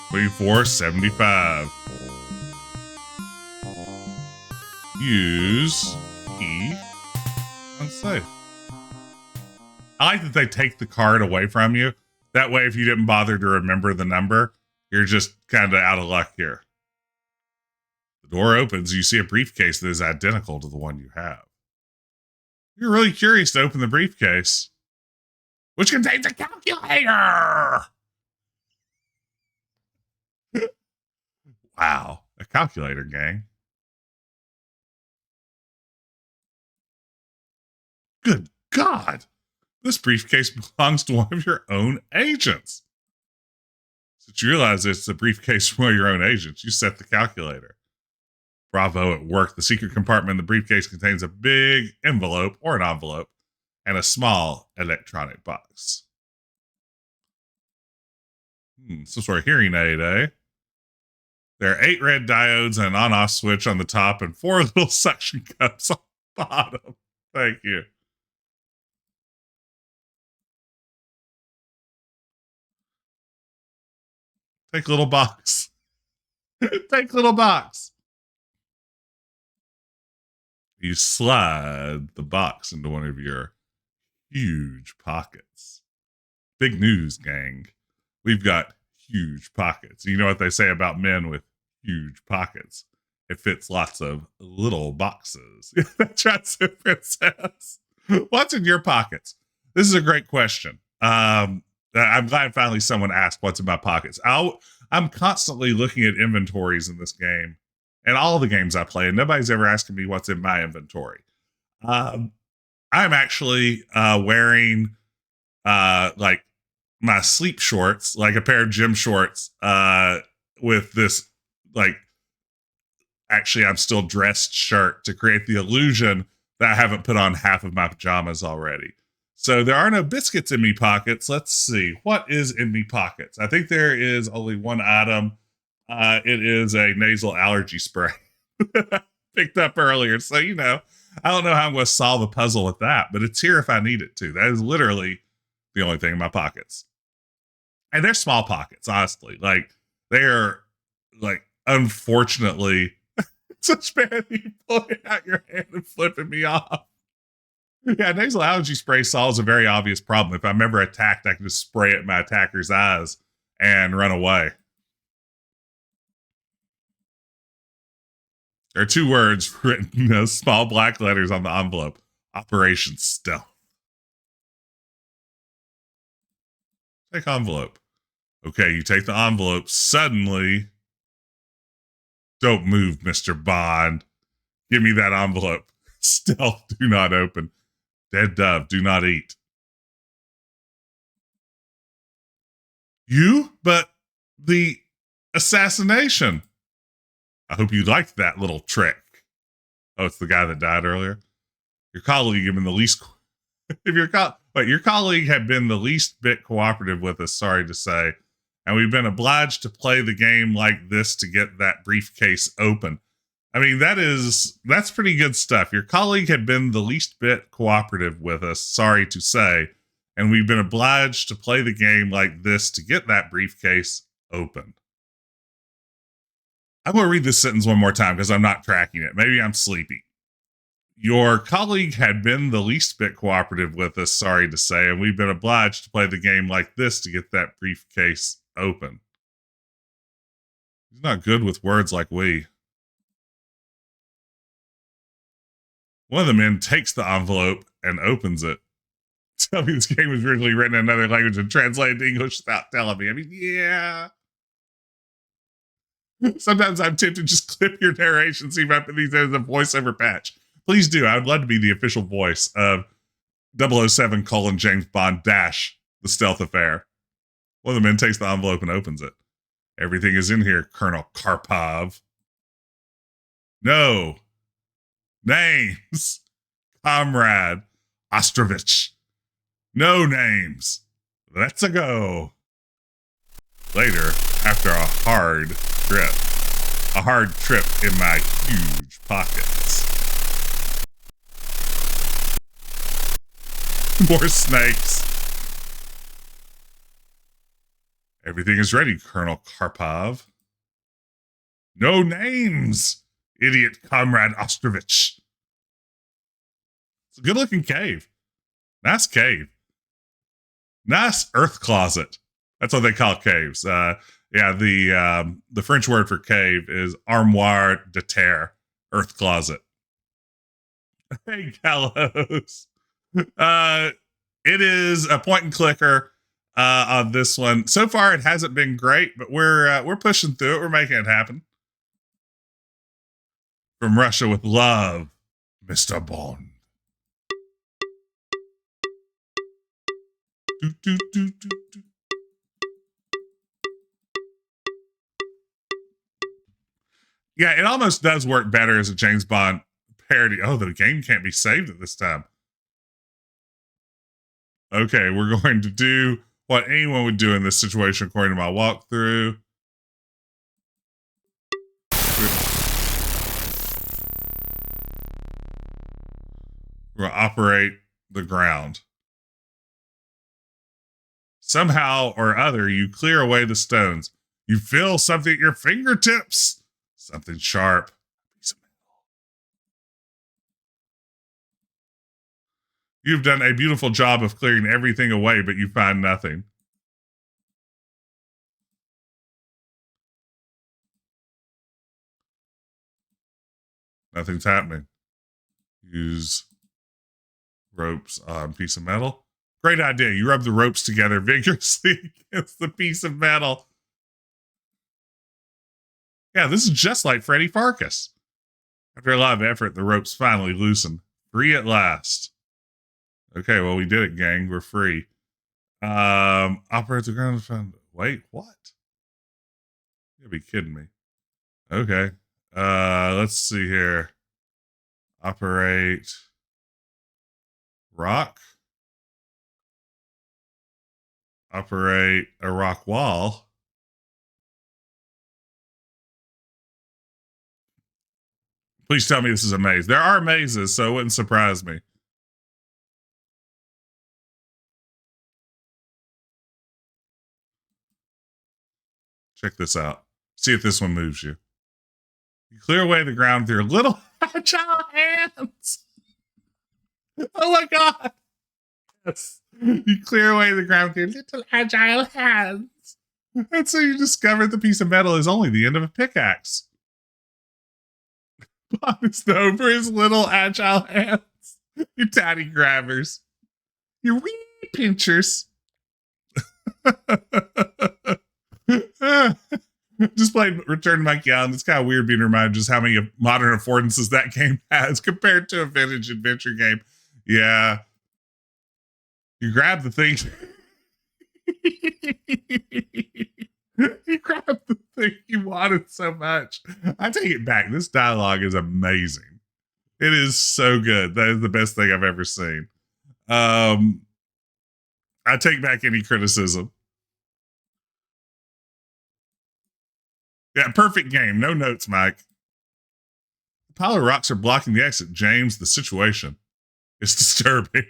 $24.75. Use key on safe. I like that they take the card away from you. That way, if you didn't bother to remember the number, you're just kind of out of luck here. The door opens. You see a briefcase that is identical to the one you have. You're really curious to open the briefcase, which contains a calculator. Wow, a calculator, gang. Good God. This briefcase belongs to one of your own agents. Since you realize it's the briefcase from one of your own agents, you set the calculator. Bravo, it worked. The secret compartment in the briefcase contains a big envelope or an envelope and a small electronic box. Some sort of hearing aid, eh? There are 8 red diodes and an on-off switch on the top and 4 little suction cups on the bottom. Thank you. Take little box. Take little box. You slide the box into one of your huge pockets. Big news, gang. We've got huge pockets. You know what they say about men with huge pockets? It fits lots of little boxes. That's what it says. What's in your pockets? This is a great question. I'm glad finally someone asked what's in my pockets. I'm constantly looking at inventories in this game and all the games I play, and nobody's ever asking me what's in my inventory. I'm actually wearing like my sleep shorts, like a pair of gym shorts with this, like, actually I'm still dressed shirt to create the illusion that I haven't put on half of my pajamas already. So there are no biscuits in me pockets. Let's see. What is in me pockets? I think there is only one item. It is a nasal allergy spray. Picked up earlier. So, you know, I don't know how I'm going to solve a puzzle with that, but it's here if I need it to. That is literally the only thing in my pockets. And they're small pockets, honestly. Like, they're, like, unfortunately, such bad you pulling out your hand and flipping me off. Yeah, nasal allergy spray solves a very obvious problem. If I'm ever attacked, I can just spray it in my attacker's eyes and run away. There are 2 words written in small black letters on the envelope. Operation Stealth. Take envelope. Okay, you take the envelope. Suddenly, don't move, Mr. Bond. Give me that envelope. Stealth, do not open. Dead dove, do not eat. You? But the assassination. I hope you liked that little trick. Oh, it's the guy that died earlier? Your colleague had been the least... your colleague had been the least bit cooperative with us, sorry to say, and we've been obliged to play the game like this to get that briefcase open. I mean, that's pretty good stuff. Your colleague had been the least bit cooperative with us, sorry to say, and we've been obliged to play the game like this to get that briefcase open. I'm going to read this sentence one more time because I'm not tracking it. Maybe I'm sleepy. Your colleague had been the least bit cooperative with us, sorry to say, and we've been obliged to play the game like this to get that briefcase open. He's not good with words like we. One of the men takes the envelope and opens it. Tell me this game was originally written in another language and translated to English without telling me. I mean, yeah. Sometimes I'm tempted to just clip your narration, see if I put these as a voiceover patch. Please do. I would love to be the official voice of 007 : James Bond dash the stealth affair. One of the men takes the envelope and opens it. Everything is in here, Colonel Karpov. No. Names. Comrade Ostrovich. No names. Let's a go. Later, after a hard trip in my huge pockets. More snakes. Everything is ready, Colonel Karpov. No names, idiot Comrade Ostrovich. It's a good-looking cave. Nice cave. Nice earth closet. That's what they call caves. The French word for cave is armoire de terre, earth closet. Hey, Gallows. It is a point and clicker on this one. So far, it hasn't been great, but we're pushing through it. We're making it happen. From Russia with love, Mr. Bond. Do, do, do, do, do. Yeah, it almost does work better as a James Bond parody. Oh, the game can't be saved at this time. Okay, we're going to do what anyone would do in this situation according to my walkthrough. We're going to operate the ground. Somehow or other, you clear away the stones. You feel something at your fingertips. Something sharp. You've done a beautiful job of clearing everything away, but you find nothing. Nothing's happening. Use ropes on piece of metal. Great idea. You rub the ropes together vigorously against the piece of metal. Yeah, this is just like Freddy Farkas. After a lot of effort, the ropes finally loosen. Free at last. Okay, well, we did it, gang. We're free. Operate the ground. Wait, what? You'll be kidding me. Okay. Let's see here. Operate rock. Operate a rock wall. Please tell me this is a maze. There are mazes, so it wouldn't surprise me. Check this out. See if this one moves you. You clear away the ground with your little agile hands. Oh my God. Yes. You clear away the ground with your little agile hands. And so you discover the piece of metal is only the end of a pickaxe. Bob is known for his little agile hands. Your tiny grabbers. Your wee pinchers. Just played Return to Monkey Island. It's kind of weird being reminded just how many modern affordances that game has compared to a vintage adventure game. Yeah. You grab the thing. You grab the thing you wanted so much. I take it back. This dialogue is amazing. It is so good. That is the best thing I've ever seen. I take back any criticism. Yeah, perfect game. No notes, Mike. The pile of rocks are blocking the exit. James, the situation is disturbing.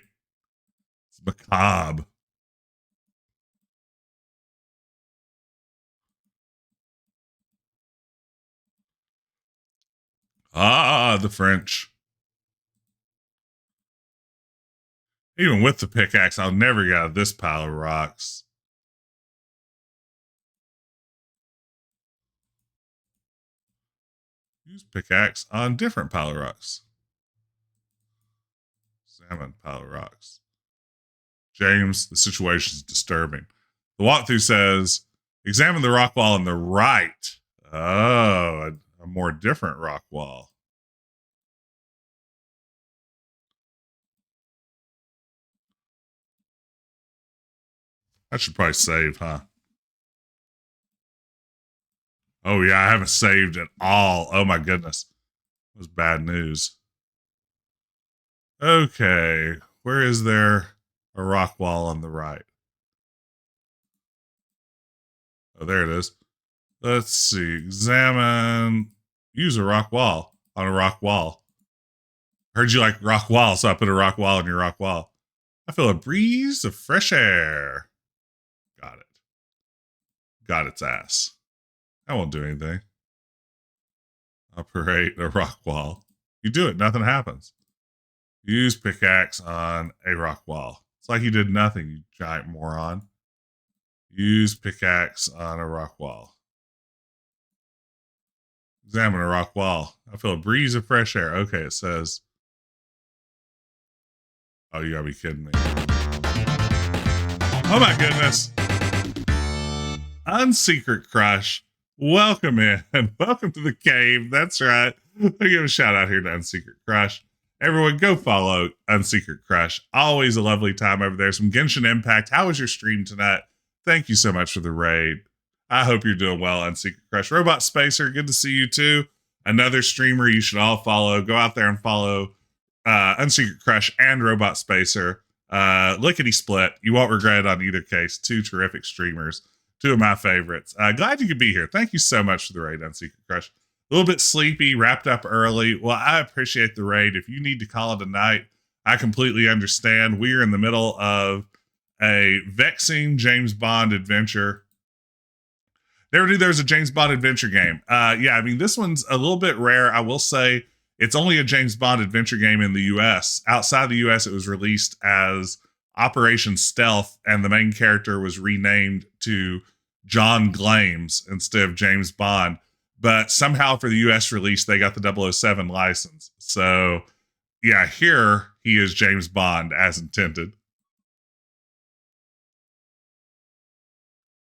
It's macabre. Ah, the French. Even with the pickaxe, I'll never get out of this pile of rocks. Use pickaxe on different pile of rocks. Examine pile of rocks. James, the situation is disturbing. The walkthrough says, examine the rock wall on the right. Oh, a more different rock wall. I should probably save, huh? Oh, yeah, I haven't saved at all. Oh, my goodness. That was bad news. Okay, where is there a rock wall on the right? Oh, there it is. Let's see. Examine. Use a rock wall on a rock wall. Heard you like rock wall, so I put a rock wall on your rock wall. I feel a breeze of fresh air. Got it. Got its ass. I won't do anything. Operate a rock wall. You do it, nothing happens. Use pickaxe on a rock wall. It's like you did nothing, you giant moron. Use pickaxe on a rock wall. Examine a rock wall. I feel a breeze of fresh air. Okay, it says. Oh, you gotta be kidding me. Oh my goodness. Unsecret Crush. Welcome in. Welcome to the cave. That's right. I'll give a shout out here to Unsecret Crush. Everyone go follow Unsecret Crush. Always a lovely time over there. Some Genshin Impact. How was your stream tonight? Thank you so much for the raid. I hope you're doing well, Unsecret Crush. Robot Spacer, good to see you too. Another streamer you should all follow. Go out there and follow Unsecret Crush and Robot Spacer. Lickety split. You won't regret it on either case. Two terrific streamers. Two of my favorites. Glad you could be here. Thank you so much for the raid, Unsecret Crush. A little bit sleepy, wrapped up early. Well, I appreciate the raid. If you need to call it a night, I completely understand. We are in the middle of a vexing James Bond adventure. Never knew there was a James Bond adventure game. Yeah, I mean, this one's a little bit rare. I will say it's only a James Bond adventure game in the US. Outside the US, it was released as Operation Stealth, and the main character was renamed to John Glames instead of James Bond. But somehow for the US release, they got the 007 license. So, yeah, here he is James Bond as intended.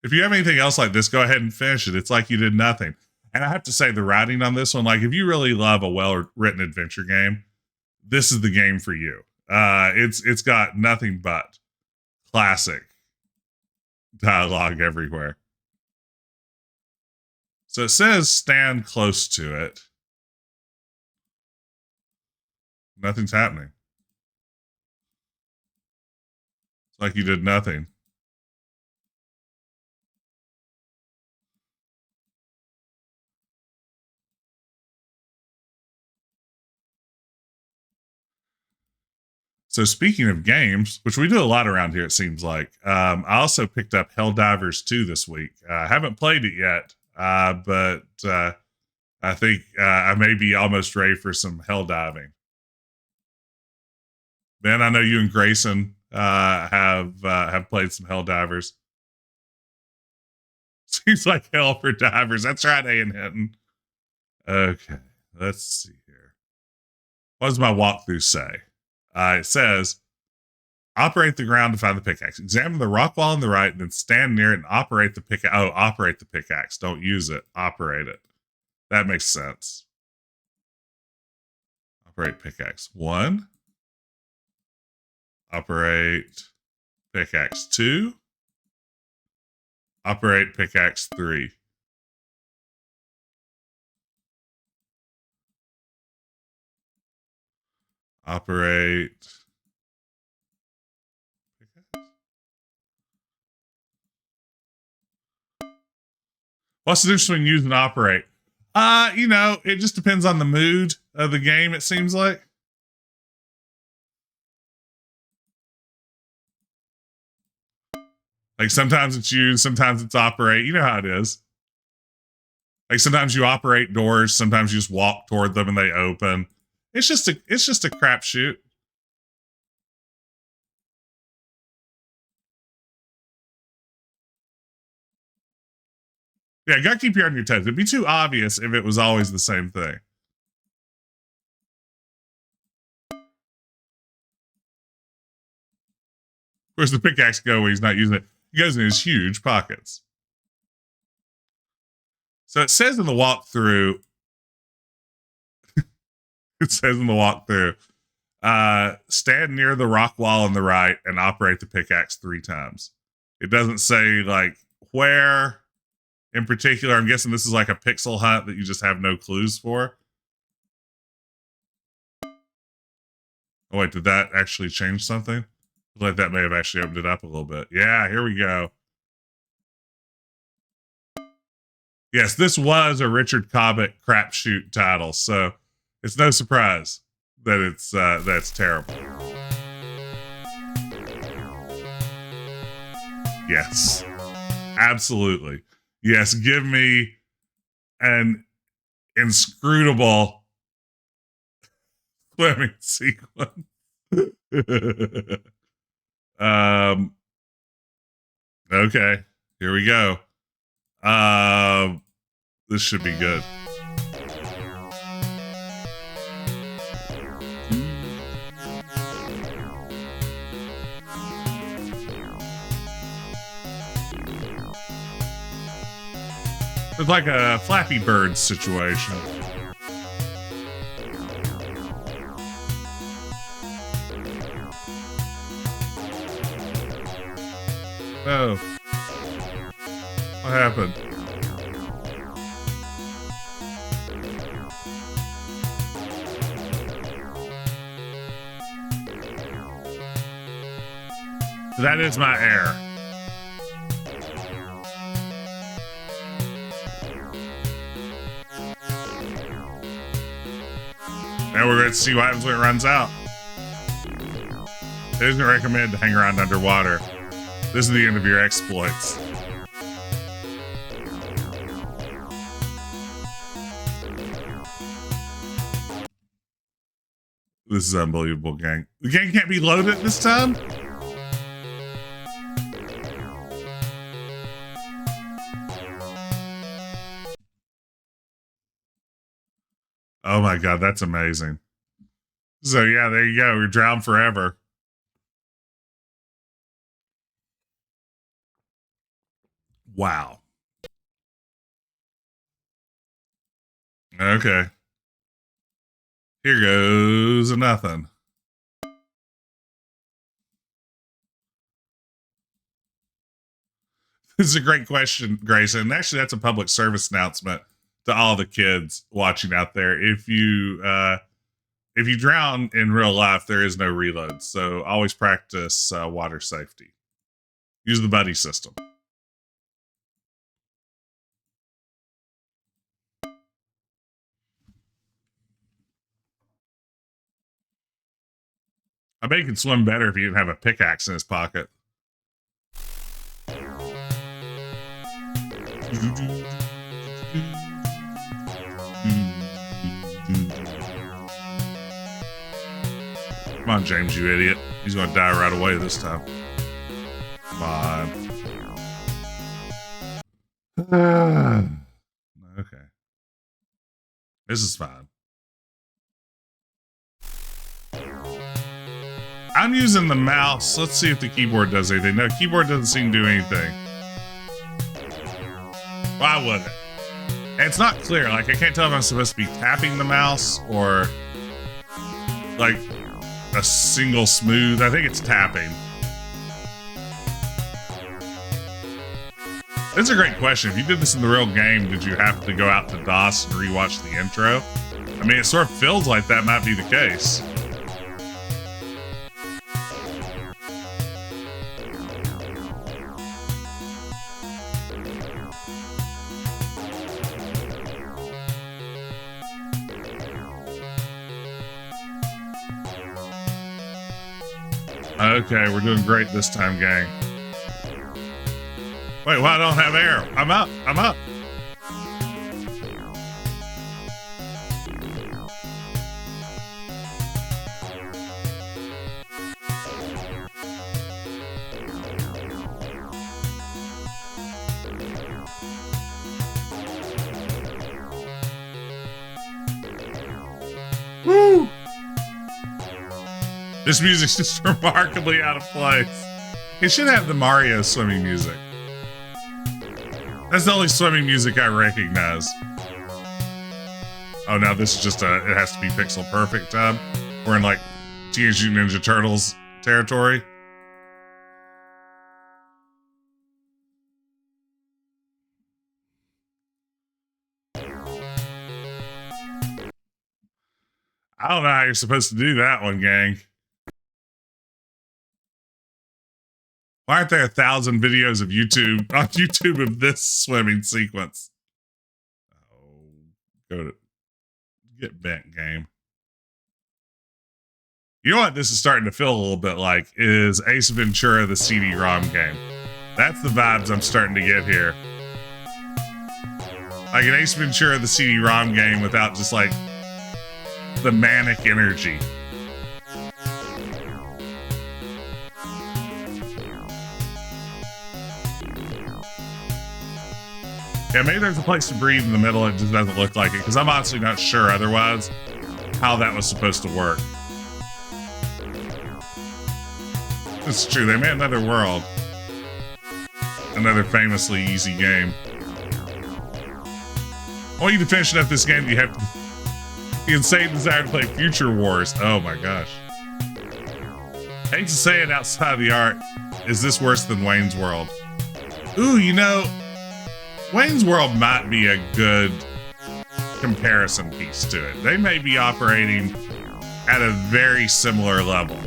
If you have anything else like this, go ahead and finish it. It's like you did nothing. And I have to say, the writing on this one, like if you really love a well-written adventure game, this is the game for you. It's got nothing but classic dialogue everywhere. So it says stand close to it. Nothing's happening. It's like you did nothing. So speaking of games, which we do a lot around here, it seems like, I also picked up Helldivers 2 this week. I haven't played it yet, but I think I may be almost ready for some hell diving. Ben, I know you and Grayson have played some Helldivers. Seems like hell for divers. That's right, Ian Hinton. Okay, let's see here. What does my walkthrough say? It says, operate the ground to find the pickaxe. Examine the rock wall on the right, and then stand near it and operate the pickaxe. Oh, operate the pickaxe. Don't use it. Operate it. That makes sense. Operate pickaxe 1. Operate pickaxe 2. Operate pickaxe 3. Operate. What's the difference between use and operate? It just depends on the mood of the game, it seems like. Like sometimes it's use, sometimes it's operate. You know how it is. Like sometimes you operate doors, sometimes you just walk toward them and they open. It's just a crapshoot. Yeah, gotta keep you on your toes. It'd be too obvious if it was always the same thing. Where's the pickaxe go when he's not using it? It goes in his huge pockets. So it says in the walkthrough, stand near the rock wall on the right and operate the pickaxe 3 times. It doesn't say like where in particular. I'm guessing this is like a pixel hunt that you just have no clues for. Oh wait, did that actually change something? I feel like that may have actually opened it up a little bit. Yeah, here we go. Yes, this was a Richard Cobbett crapshoot title, so it's no surprise that that's terrible. Yes, absolutely. Yes, give me an inscrutable swimming sequence. Okay, here we go. This should be good. It's like a Flappy Bird situation. Oh. What happened? That is my air. Now we're going to see what happens when it runs out. It isn't recommended to hang around underwater. This is the end of your exploits. This is unbelievable, gang. The gang can't be loaded this time? Oh my god, that's amazing. So yeah, there you go. We're drowned forever. Wow. Okay. Here goes nothing. This is a great question, Grayson. Actually, that's a public service announcement to all the kids watching out there. If you drown in real life, there is no reload. So always practice water safety. Use the buddy system. I bet he could swim better if he didn't have a pickaxe in his pocket. Come on, James, you idiot. He's going to die right away this time. Come on. Okay. This is fine. I'm using the mouse. Let's see if the keyboard does anything. No, keyboard doesn't seem to do anything. Why would it? And it's not clear. Like, I can't tell if I'm supposed to be tapping the mouse or like a single smooth. I think it's tapping. It's a great question. If you did this in the real game, did you have to go out to DOS and rewatch the intro? I mean, it sort of feels like that might be the case. Okay, we're doing great this time, gang. Wait, why I don't have air? I'm up. I'm up. Woo! This music's just remarkably out of place. It should have the Mario swimming music. That's the only swimming music I recognize. Oh, now this is just it has to be pixel perfect. We're in like Teenage Mutant Ninja Turtles territory. I don't know how you're supposed to do that one, gang. Why aren't there 1,000 videos of YouTube on YouTube of this swimming sequence? Oh, go to get bent, game. You know what this is starting to feel a little bit like is Ace Ventura, the CD-ROM game. That's the vibes I'm starting to get here. Like an Ace Ventura, the CD-ROM game without just like the manic energy. Yeah, maybe there's a place to breathe in the middle. It just doesn't look like it because I'm honestly not sure otherwise how that was supposed to work. It's true, they made Another World. Another famously easy game. I want you to finish enough this game. You have the insane desire to play Future Wars. Oh my gosh. I hate to say it outside of the art. Is this worse than Wayne's World? Ooh, you know, Wayne's World might be a good comparison piece to it. They may be operating at a very similar level.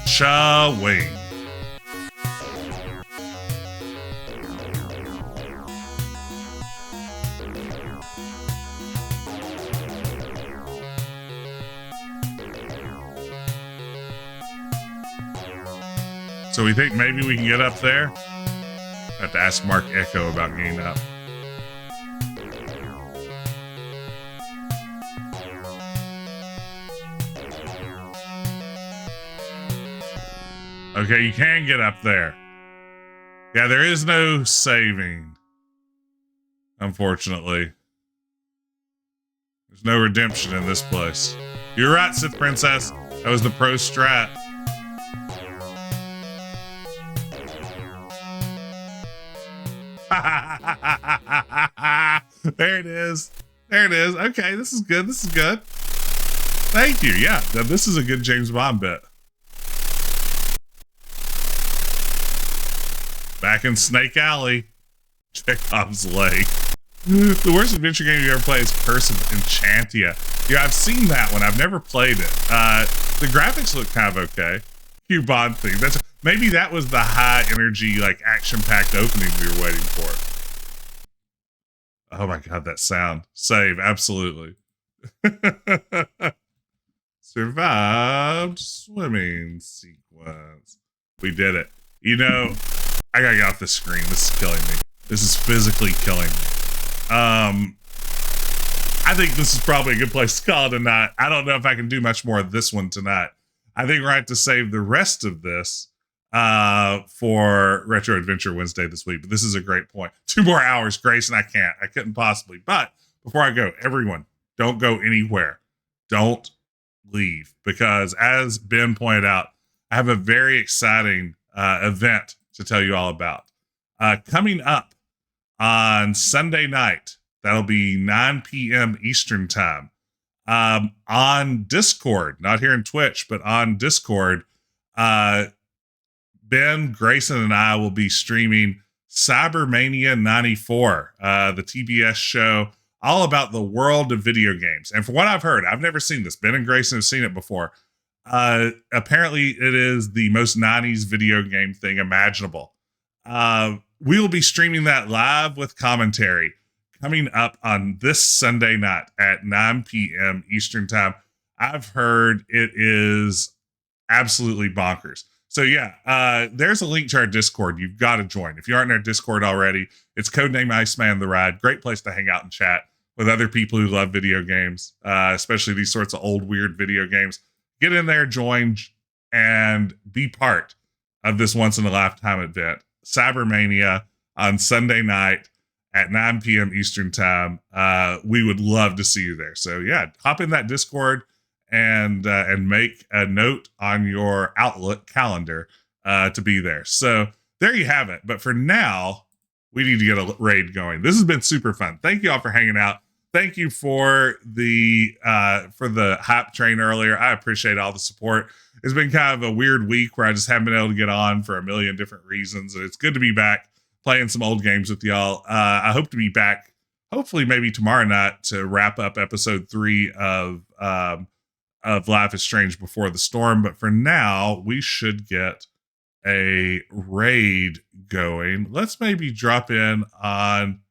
Cha-wing. So we think maybe we can get up there? Have to ask Mark Echo about getting up. Okay, you can get up there. Yeah, there is no saving. Unfortunately. There's no redemption in this place. You're right, Sith Princess. That was the pro strat. There it is. There it is. Okay, this is good. This is good. Thank you. Yeah, this is a good James Bond bit. Back in Snake Alley. Chekhov's leg. The worst adventure game you ever played is Curse of Enchantia. Yeah, I've seen that one. I've never played it. The graphics look kind of okay. Cute Bond thing. Maybe that was the high energy, like action-packed opening we were waiting for. Oh my god, that sound. Save, absolutely. Survived swimming sequence. We did it. You know, I gotta get off the screen. This is killing me. This is physically killing me. I think this is probably a good place to call it a night. I don't know if I can do much more of this one tonight. I think we're going to have to save the rest of this for Retro Adventure Wednesday this week. But this is a great point. 2 more hours, Grace, and I can't. I couldn't possibly. But before I go, everyone, don't go anywhere. Don't leave. Because as Ben pointed out, I have a very exciting event to tell you all about. Coming up on Sunday night, that'll be 9 p.m. Eastern time. On Discord, not here in Twitch, but on Discord, Ben, Grayson, and I will be streaming Cybermania 94, the TBS show, all about the world of video games. And from what I've heard, I've never seen this. Ben and Grayson have seen it before. Apparently, it is the most 90s video game thing imaginable. We will be streaming that live with commentary coming up on this Sunday night at 9 p.m. Eastern time. I've heard it is absolutely bonkers. So yeah, there's a link to our Discord. You've got to join. If you aren't in our Discord already, it's codename Iceman the Ride. Great place to hang out and chat with other people who love video games, especially these sorts of old, weird video games. Get in there, join, and be part of this once-in-a-lifetime event. Cybermania on Sunday night at 9 p.m. Eastern time. We would love to see you there. So yeah, hop in that Discord and make a note on your Outlook calendar to be there. So there you have it. But for now, we need to get a raid going. This has been super fun. Thank you all for hanging out. Thank you for the hype train earlier. I appreciate all the support. It's been kind of a weird week where I just haven't been able to get on for a million different reasons. And it's good to be back playing some old games with y'all. I hope to be back, hopefully maybe tomorrow night, to wrap up episode 3 of Life is Strange Before the Storm. But for now, we should get a raid going. Let's maybe drop in on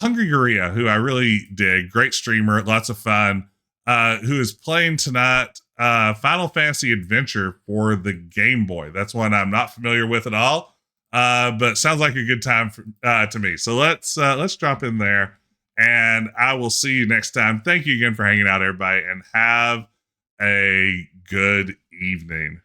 Hungry Gorilla, who I really dig. Great streamer, lots of fun, who is playing tonight Final Fantasy Adventure for the Game Boy. That's one I'm not familiar with at all, but sounds like a good time to me. So let's drop in there, and I will see you next time. Thank you again for hanging out, everybody, and have a good evening.